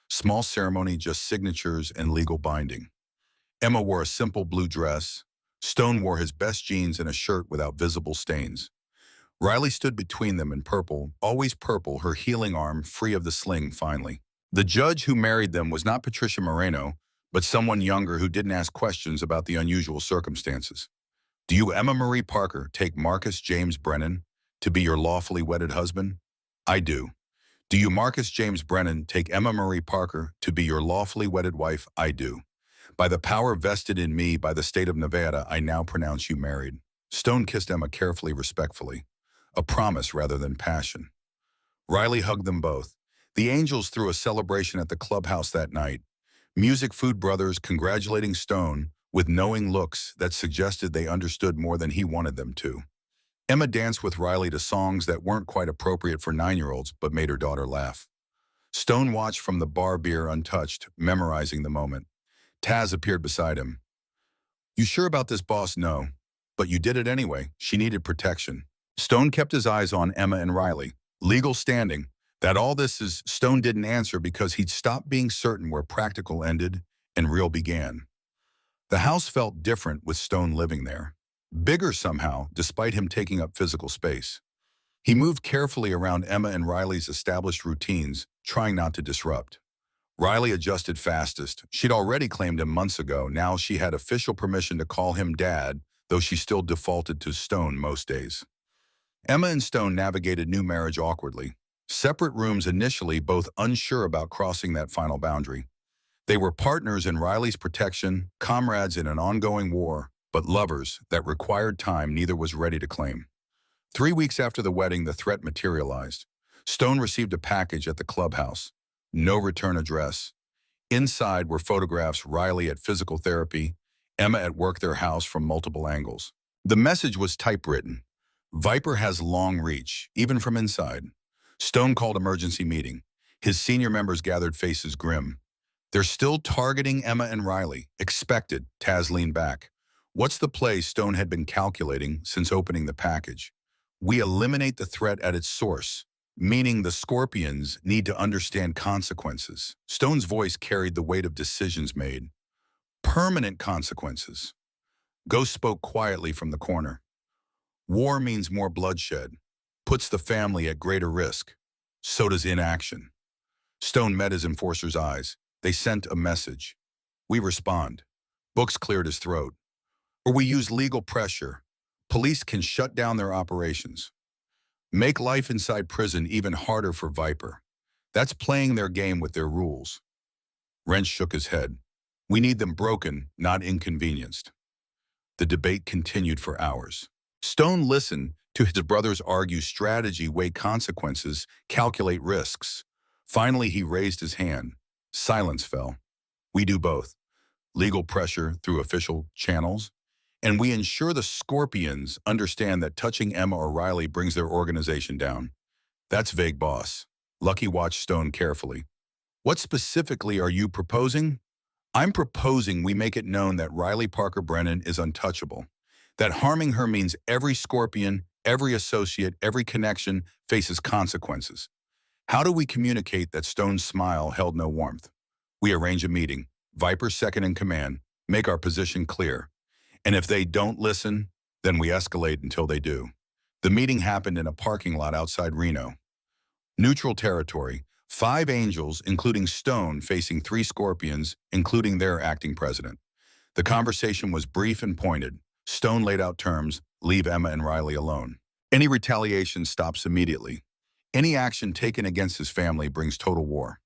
Small ceremony, just signatures and legal binding. Emma wore a simple blue dress. Stone wore his best jeans and a shirt without visible stains. Riley stood between them in purple, always purple, her healing arm free of the sling finally. The judge who married them was not Patricia Moreno, but someone younger who didn't ask questions about the unusual circumstances. Do you, Emma Marie Parker, take Marcus James Brennan to be your lawfully wedded husband? I do. Do you, Marcus James Brennan, take Emma Marie Parker to be your lawfully wedded wife? I do. By the power vested in me by the state of Nevada, I now pronounce you married. Stone kissed Emma carefully, respectfully. A promise rather than passion. Riley hugged them both. The Angels threw a celebration at the clubhouse that night. Music Food Brothers congratulating Stone with knowing looks that suggested they understood more than he wanted them to. Emma danced with Riley to songs that weren't quite appropriate for 9-year-olds but made her daughter laugh. Stone watched from the bar, beer untouched, memorizing the moment. Taz appeared beside him. You sure about this, boss? No. But you did it anyway. She needed protection. Stone kept his eyes on Emma and Riley. Legal standing. That all this is, Stone didn't answer because he'd stopped being certain where practical ended and real began. The house felt different with Stone living there. Bigger somehow, despite him taking up physical space. He moved carefully around Emma and Riley's established routines, trying not to disrupt. Riley adjusted fastest. She'd already claimed him months ago. Now she had official permission to call him Dad, though she still defaulted to Stone most days. Emma and Stone navigated new marriage awkwardly. Separate rooms initially, both unsure about crossing that final boundary. They were partners in Riley's protection, comrades in an ongoing war, but lovers that required time neither was ready to claim. 3 weeks after the wedding, the threat materialized. Stone received a package at the clubhouse. No return address. Inside were photographs, Riley at physical therapy, Emma at work, their house from multiple angles. The message was typewritten. Viper has long reach, even from inside. Stone called emergency meeting. His senior members gathered, faces grim. They're still targeting Emma and Riley. Expected. Taz leaned back. What's the play? Stone had been calculating since opening the package. We eliminate the threat at its source, meaning the Scorpions need to understand consequences. Stone's voice carried the weight of decisions made. Permanent consequences. Ghost spoke quietly from the corner. War means more bloodshed, puts the family at greater risk. So does inaction. Stone met his enforcer's eyes. They sent a message. We respond. Books cleared his throat. Or we use legal pressure. Police can shut down their operations. Make life inside prison even harder for Viper. That's playing their game with their rules. Wrench shook his head. We need them broken, not inconvenienced. The debate continued for hours. Stone listened to his brothers argue strategy, weigh consequences, calculate risks. Finally, he raised his hand. Silence fell. We do both. Legal pressure through official channels, and we ensure the Scorpions understand that touching Emma or Riley brings their organization down. That's vague, boss. Lucky watched Stone carefully. What specifically are you proposing? I'm proposing we make it known that Riley Parker Brennan is untouchable. That harming her means every Scorpion, every associate, every connection faces consequences. How do we communicate that? Stone's smile held no warmth. We arrange a meeting. Viper's second in command. Make our position clear. And if they don't listen, then we escalate until they do. The meeting happened in a parking lot outside Reno. Neutral territory. 5 Angels, including Stone, facing 3 Scorpions, including their acting president. The conversation was brief and pointed. Stone laid out terms. Leave Emma and Riley alone. Any retaliation stops immediately. Any action taken against his family brings total war.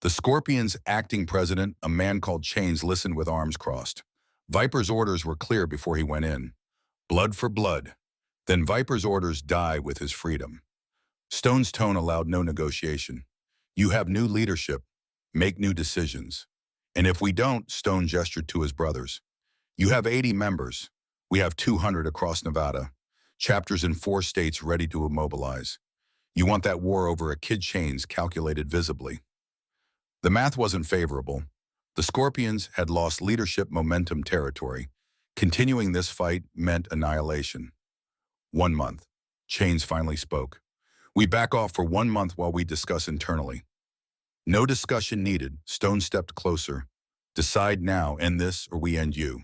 The Scorpions' acting president, a man called Chains, listened with arms crossed. Viper's orders were clear before he went in. Blood for blood. Then Viper's orders die with his freedom. Stone's tone allowed no negotiation. You have new leadership. Make new decisions. And if we don't, Stone gestured to his brothers. You have 80 members. We have 200 across Nevada. Chapters in 4 states ready to immobilize. You want that war over a kid chains calculated visibly. The math wasn't favorable. The Scorpions had lost leadership momentum territory. Continuing this fight meant annihilation. 1 month. Chains finally spoke. We back off for 1 month while we discuss internally. No discussion needed. Stone stepped closer. Decide now, end this or we end you.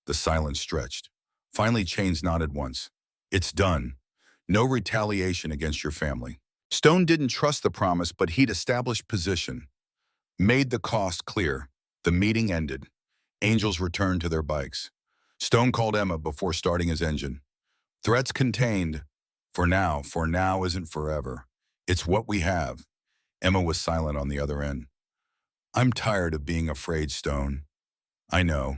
The silence stretched. Finally, Chains nodded once. It's done. No retaliation against your family. Stone didn't trust the promise, but he'd established position. Made the cost clear. The meeting ended. Angels returned to their bikes. Stone called Emma before starting his engine. Threats contained. For now isn't forever. It's what we have. Emma was silent on the other end. I'm tired of being afraid, Stone. I know.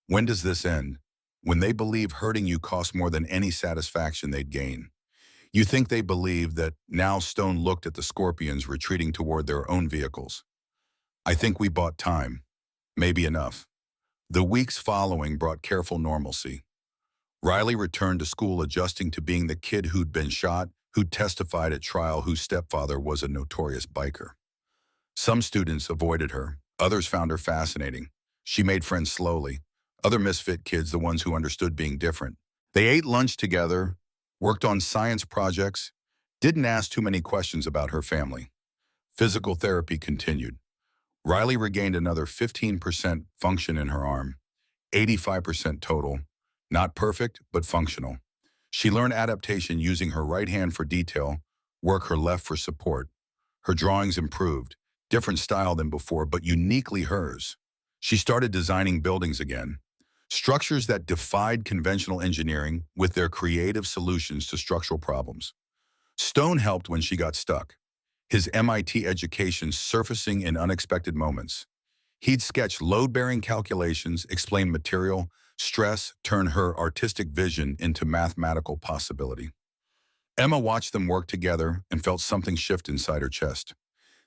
When does this end? When they believe hurting you costs more than any satisfaction they'd gain. You think they believe that now? Stone looked at the Scorpions retreating toward their own vehicles. I think we bought time. Maybe enough. The weeks following brought careful normalcy. Riley returned to school adjusting to being the kid who'd been shot, who'd testified at trial, whose stepfather was a notorious biker. Some students avoided her. Others found her fascinating. She made friends slowly. Other misfit kids, the ones who understood being different. They ate lunch together, worked on science projects, didn't ask too many questions about her family. Physical therapy continued. Riley regained another 15% function in her arm, 85% total. Not perfect, but functional. She learned adaptation using her right hand for detail, work her left for support. Her drawings improved, different style than before, but uniquely hers. She started designing buildings again, structures that defied conventional engineering with their creative solutions to structural problems. Stone helped when she got stuck, his MIT education surfacing in unexpected moments. He'd sketch load-bearing calculations, explain material, stress, turn her artistic vision into mathematical possibility. Emma watched them work together and felt something shift inside her chest.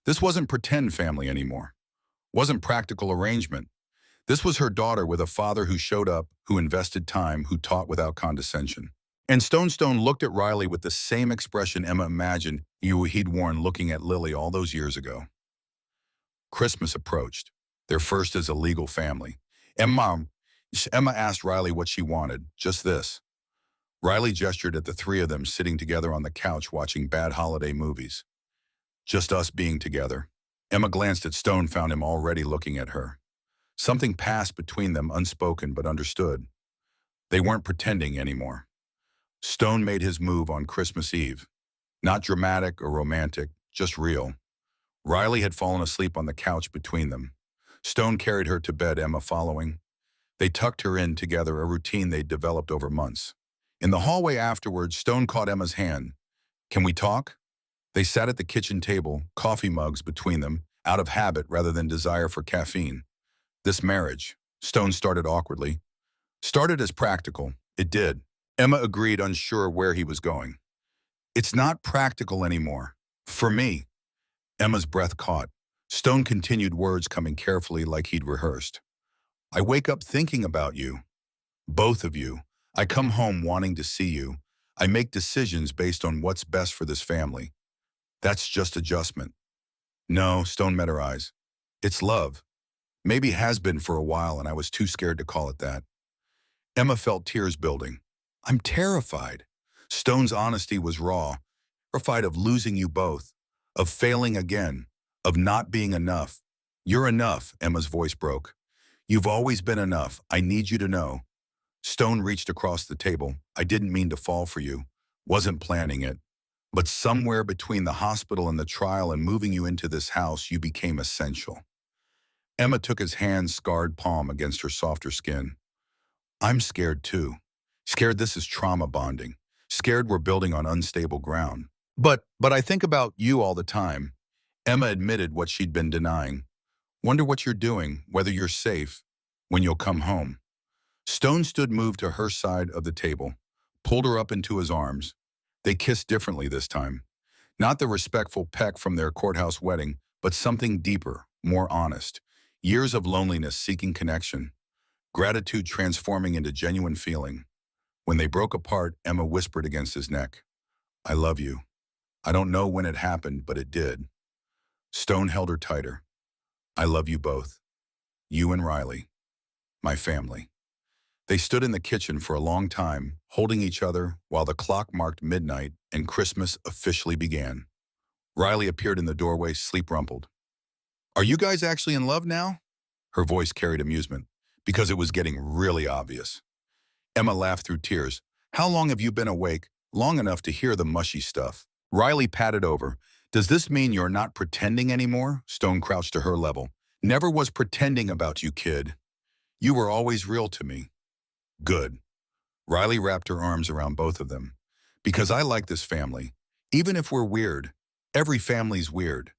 This wasn't pretend family anymore. Wasn't practical arrangement. This was her daughter with a father who showed up, who invested time, who taught without condescension. And Stone looked at Riley with the same expression Emma imagined he'd worn looking at Lily all those years ago. Christmas approached, their first as a legal family. Emma asked Riley what she wanted, just this. Riley gestured at the three of them sitting together on the couch watching bad holiday movies. Just us being together. Emma glanced at Stone, found him already looking at her. Something passed between them, unspoken but understood. They weren't pretending anymore. Stone made his move on Christmas Eve. Not dramatic or romantic, just real. Riley had fallen asleep on the couch between them. Stone carried her to bed, Emma following. They tucked her in together, a routine they'd developed over months. In the hallway afterwards, Stone caught Emma's hand. Can we talk? They sat at the kitchen table, coffee mugs between them, out of habit rather than desire for caffeine. This marriage, Stone started awkwardly. Started as practical. It did. Emma agreed, unsure where he was going. It's not practical anymore. For me. Emma's breath caught. Stone continued, words coming carefully like he'd rehearsed. I wake up thinking about you. Both of you. I come home wanting to see you. I make decisions based on what's best for this family. That's just adjustment. No, Stone met her eyes. It's love. Maybe has been for a while, and I was too scared to call it that. Emma felt tears building. I'm terrified. Stone's honesty was raw. Terrified of losing you both, of failing again, of not being enough. You're enough, Emma's voice broke. You've always been enough. I need you to know. Stone reached across the table. I didn't mean to fall for you. Wasn't planning it. But somewhere between the hospital and the trial and moving you into this house, you became essential. Emma took his hand-scarred palm against her softer skin. I'm scared too. Scared this is trauma bonding. Scared we're building on unstable ground. But I think about you all the time. Emma admitted what she'd been denying. Wonder what you're doing, whether you're safe, when you'll come home. Stone stood, moved to her side of the table, pulled her up into his arms. They kissed differently this time. Not the respectful peck from their courthouse wedding, but something deeper, more honest. Years of loneliness seeking connection. Gratitude transforming into genuine feeling. When they broke apart, Emma whispered against his neck, I love you. I don't know when it happened, but it did. Stone held her tighter. I love you both. You and Riley. My family. They stood in the kitchen for a long time, holding each other while the clock marked midnight and Christmas officially began. Riley appeared in the doorway, sleep-rumpled. Are you guys actually in love now? Her voice carried amusement, because it was getting really obvious. Emma laughed through tears. How long have you been awake? Long enough to hear the mushy stuff. Riley patted over. Does this mean you're not pretending anymore? Stone crouched to her level. Never was pretending about you, kid. You were always real to me. Good. Riley wrapped her arms around both of them. Because I like this family. Even if we're weird. Every family's weird.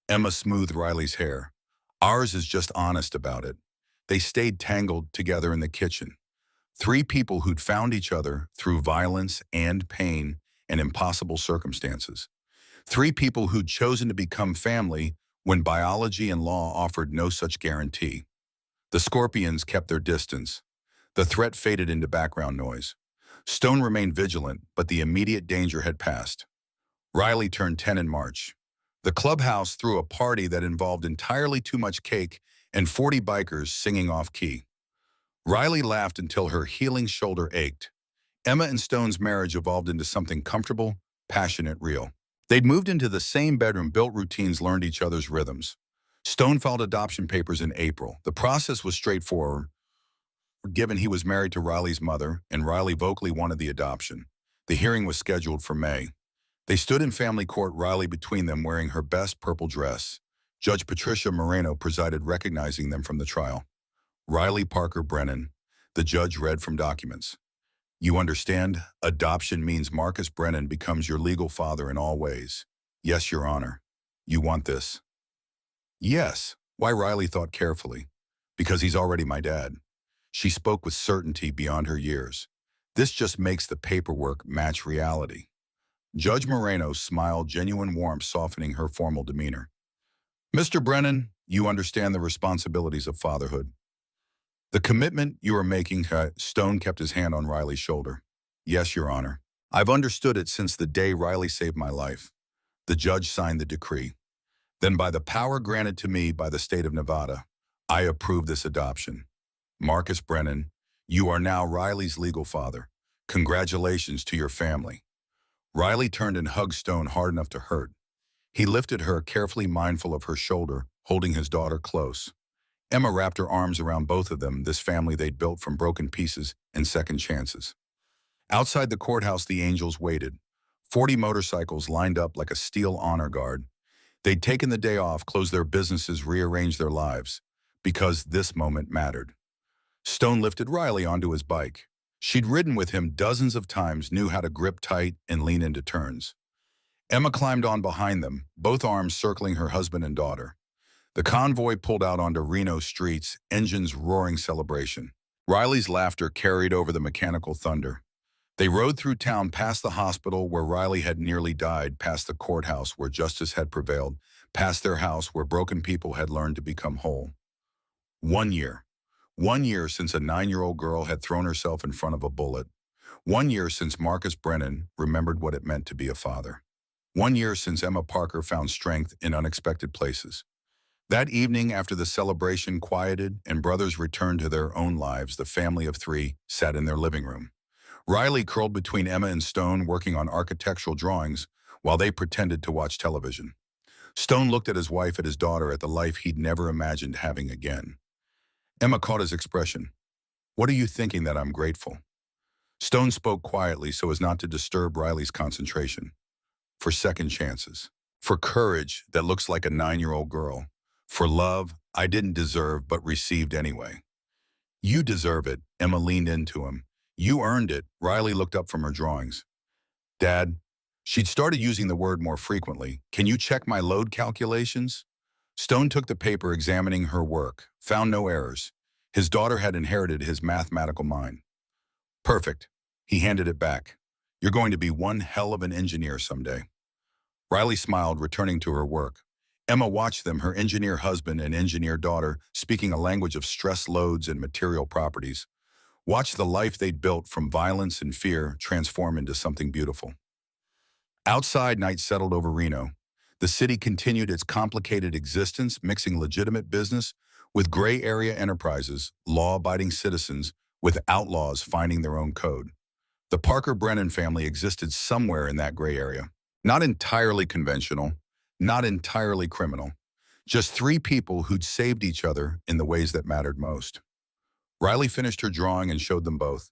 Emma smoothed Riley's hair. Ours is just honest about it. They stayed tangled together in the kitchen. Three people who'd found each other through violence and pain and impossible circumstances. Three people who'd chosen to become family when biology and law offered no such guarantee. The Scorpions kept their distance. The threat faded into background noise. Stone remained vigilant, but the immediate danger had passed. Riley turned 10 in March. The clubhouse threw a party that involved entirely too much cake and 40 bikers singing off-key. Riley laughed until her healing shoulder ached. Emma and Stone's marriage evolved into something comfortable, passionate, real. They'd moved into the same bedroom, built routines, learned each other's rhythms. Stone filed adoption papers in April. The process was straightforward, given he was married to Riley's mother and Riley vocally wanted the adoption. The hearing was scheduled for May. They stood in family court, Riley between them wearing her best purple dress. Judge Patricia Moreno presided, recognizing them from the trial. Riley Parker Brennan, the judge read from documents. You understand, adoption means Marcus Brennan becomes your legal father in all ways. Yes, Your Honor. You want this? Yes. Why? Riley thought carefully. Because he's already my dad. She spoke with certainty beyond her years. This just makes the paperwork match reality. Judge Moreno smiled, genuine warmth softening her formal demeanor. Mr. Brennan, you understand the responsibilities of fatherhood. The commitment you are making. Stone kept his hand on Riley's shoulder. Yes, Your Honor. I've understood it since the day Riley saved my life. The judge signed the decree. Then by the power granted to me by the state of Nevada, I approve this adoption. Marcus Brennan, you are now Riley's legal father. Congratulations to your family. Riley turned and hugged Stone hard enough to hurt. He lifted her, carefully mindful of her shoulder, holding his daughter close. Emma wrapped her arms around both of them, this family they'd built from broken pieces and second chances. Outside the courthouse, the angels waited. 40 motorcycles lined up like a steel honor guard. They'd taken the day off, closed their businesses, rearranged their lives, because this moment mattered. Stone lifted Riley onto his bike. She'd ridden with him dozens of times, knew how to grip tight and lean into turns. Emma climbed on behind them, both arms circling her husband and daughter. The convoy pulled out onto Reno streets, engines roaring celebration. Riley's laughter carried over the mechanical thunder. They rode through town, past the hospital where Riley had nearly died, past the courthouse where justice had prevailed, past their house where broken people had learned to become whole. 1 year. 1 year since a 9-year-old girl had thrown herself in front of a bullet. 1 year since Marcus Brennan remembered what it meant to be a father. 1 year since Emma Parker found strength in unexpected places. That evening, after the celebration quieted and brothers returned to their own lives, the family of three sat in their living room. Riley curled between Emma and Stone, working on architectural drawings while they pretended to watch television. Stone looked at his wife, at his daughter, at the life he'd never imagined having again. Emma caught his expression. What are you thinking that I'm grateful? Stone spoke quietly so as not to disturb Riley's concentration. For second chances. For courage that looks like a 9-year-old girl. For love I didn't deserve but received anyway. You deserve it, Emma leaned into him. You earned it. Riley looked up from her drawings. Dad, she'd started using the word more frequently. Can you check my load calculations? Stone took the paper, examining her work, found no errors. His daughter had inherited his mathematical mind. Perfect. He handed it back. You're going to be one hell of an engineer someday. Riley smiled, returning to her work. Emma watched them, her engineer husband and engineer daughter, speaking a language of stress loads and material properties. Watched the life they'd built from violence and fear transform into something beautiful. Outside, night settled over Reno. The city continued its complicated existence, mixing legitimate business with gray area enterprises, law-abiding citizens with outlaws finding their own code. The Parker Brennan family existed somewhere in that gray area. Not entirely conventional, not entirely criminal. Just three people who'd saved each other in the ways that mattered most. Riley finished her drawing and showed them both.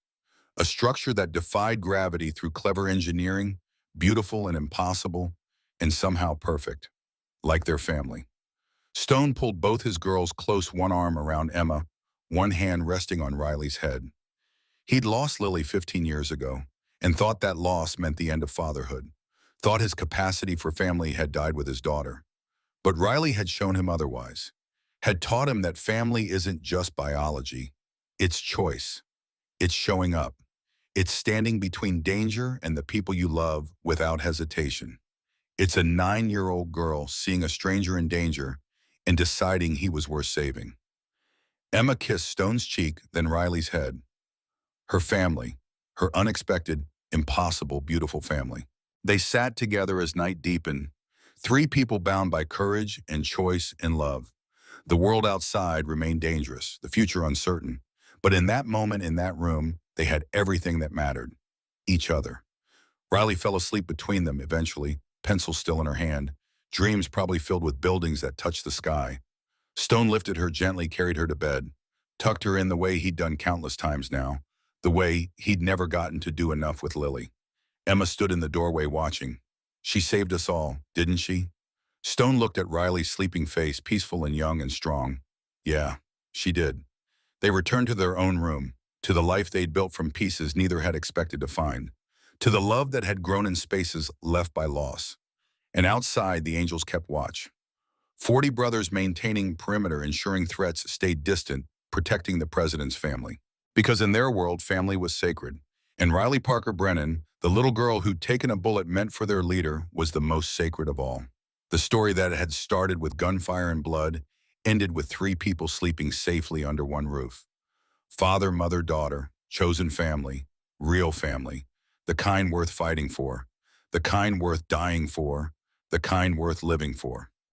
A structure that defied gravity through clever engineering, beautiful and impossible, and somehow perfect, like their family. Stone pulled both his girls close, one arm around Emma, one hand resting on Riley's head. He'd lost Lily 15 years ago and thought that loss meant the end of fatherhood, thought his capacity for family had died with his daughter. But Riley had shown him otherwise, had taught him that family isn't just biology, it's choice, it's showing up, it's standing between danger and the people you love without hesitation. It's a 9-year-old girl seeing a stranger in danger and deciding he was worth saving. Emma kissed Stone's cheek, then Riley's head. Her family, her unexpected, impossible, beautiful family. They sat together as night deepened, three people bound by courage and choice and love. The world outside remained dangerous, the future uncertain. But in that moment, in that room, they had everything that mattered. Each other. Riley fell asleep between them eventually, pencil still in her hand, dreams probably filled with buildings that touched the sky. Stone lifted her gently, carried her to bed, tucked her in the way he'd done countless times now, the way he'd never gotten to do enough with Lily. Emma stood in the doorway watching. She saved us all, didn't she? Stone looked at Riley's sleeping face, peaceful and young and strong. Yeah, she did. They returned to their own room, to the life they'd built from pieces neither had expected to find, to the love that had grown in spaces left by loss. And outside, the angels kept watch. 40 brothers maintaining perimeter, ensuring threats stayed distant, protecting the president's family. Because in their world, family was sacred. And Riley Parker Brennan, the little girl who'd taken a bullet meant for their leader, was the most sacred of all. The story that had started with gunfire and blood ended with three people sleeping safely under one roof. Father, mother, daughter, chosen family, real family, the kind worth fighting for, the kind worth dying for, the kind worth living for.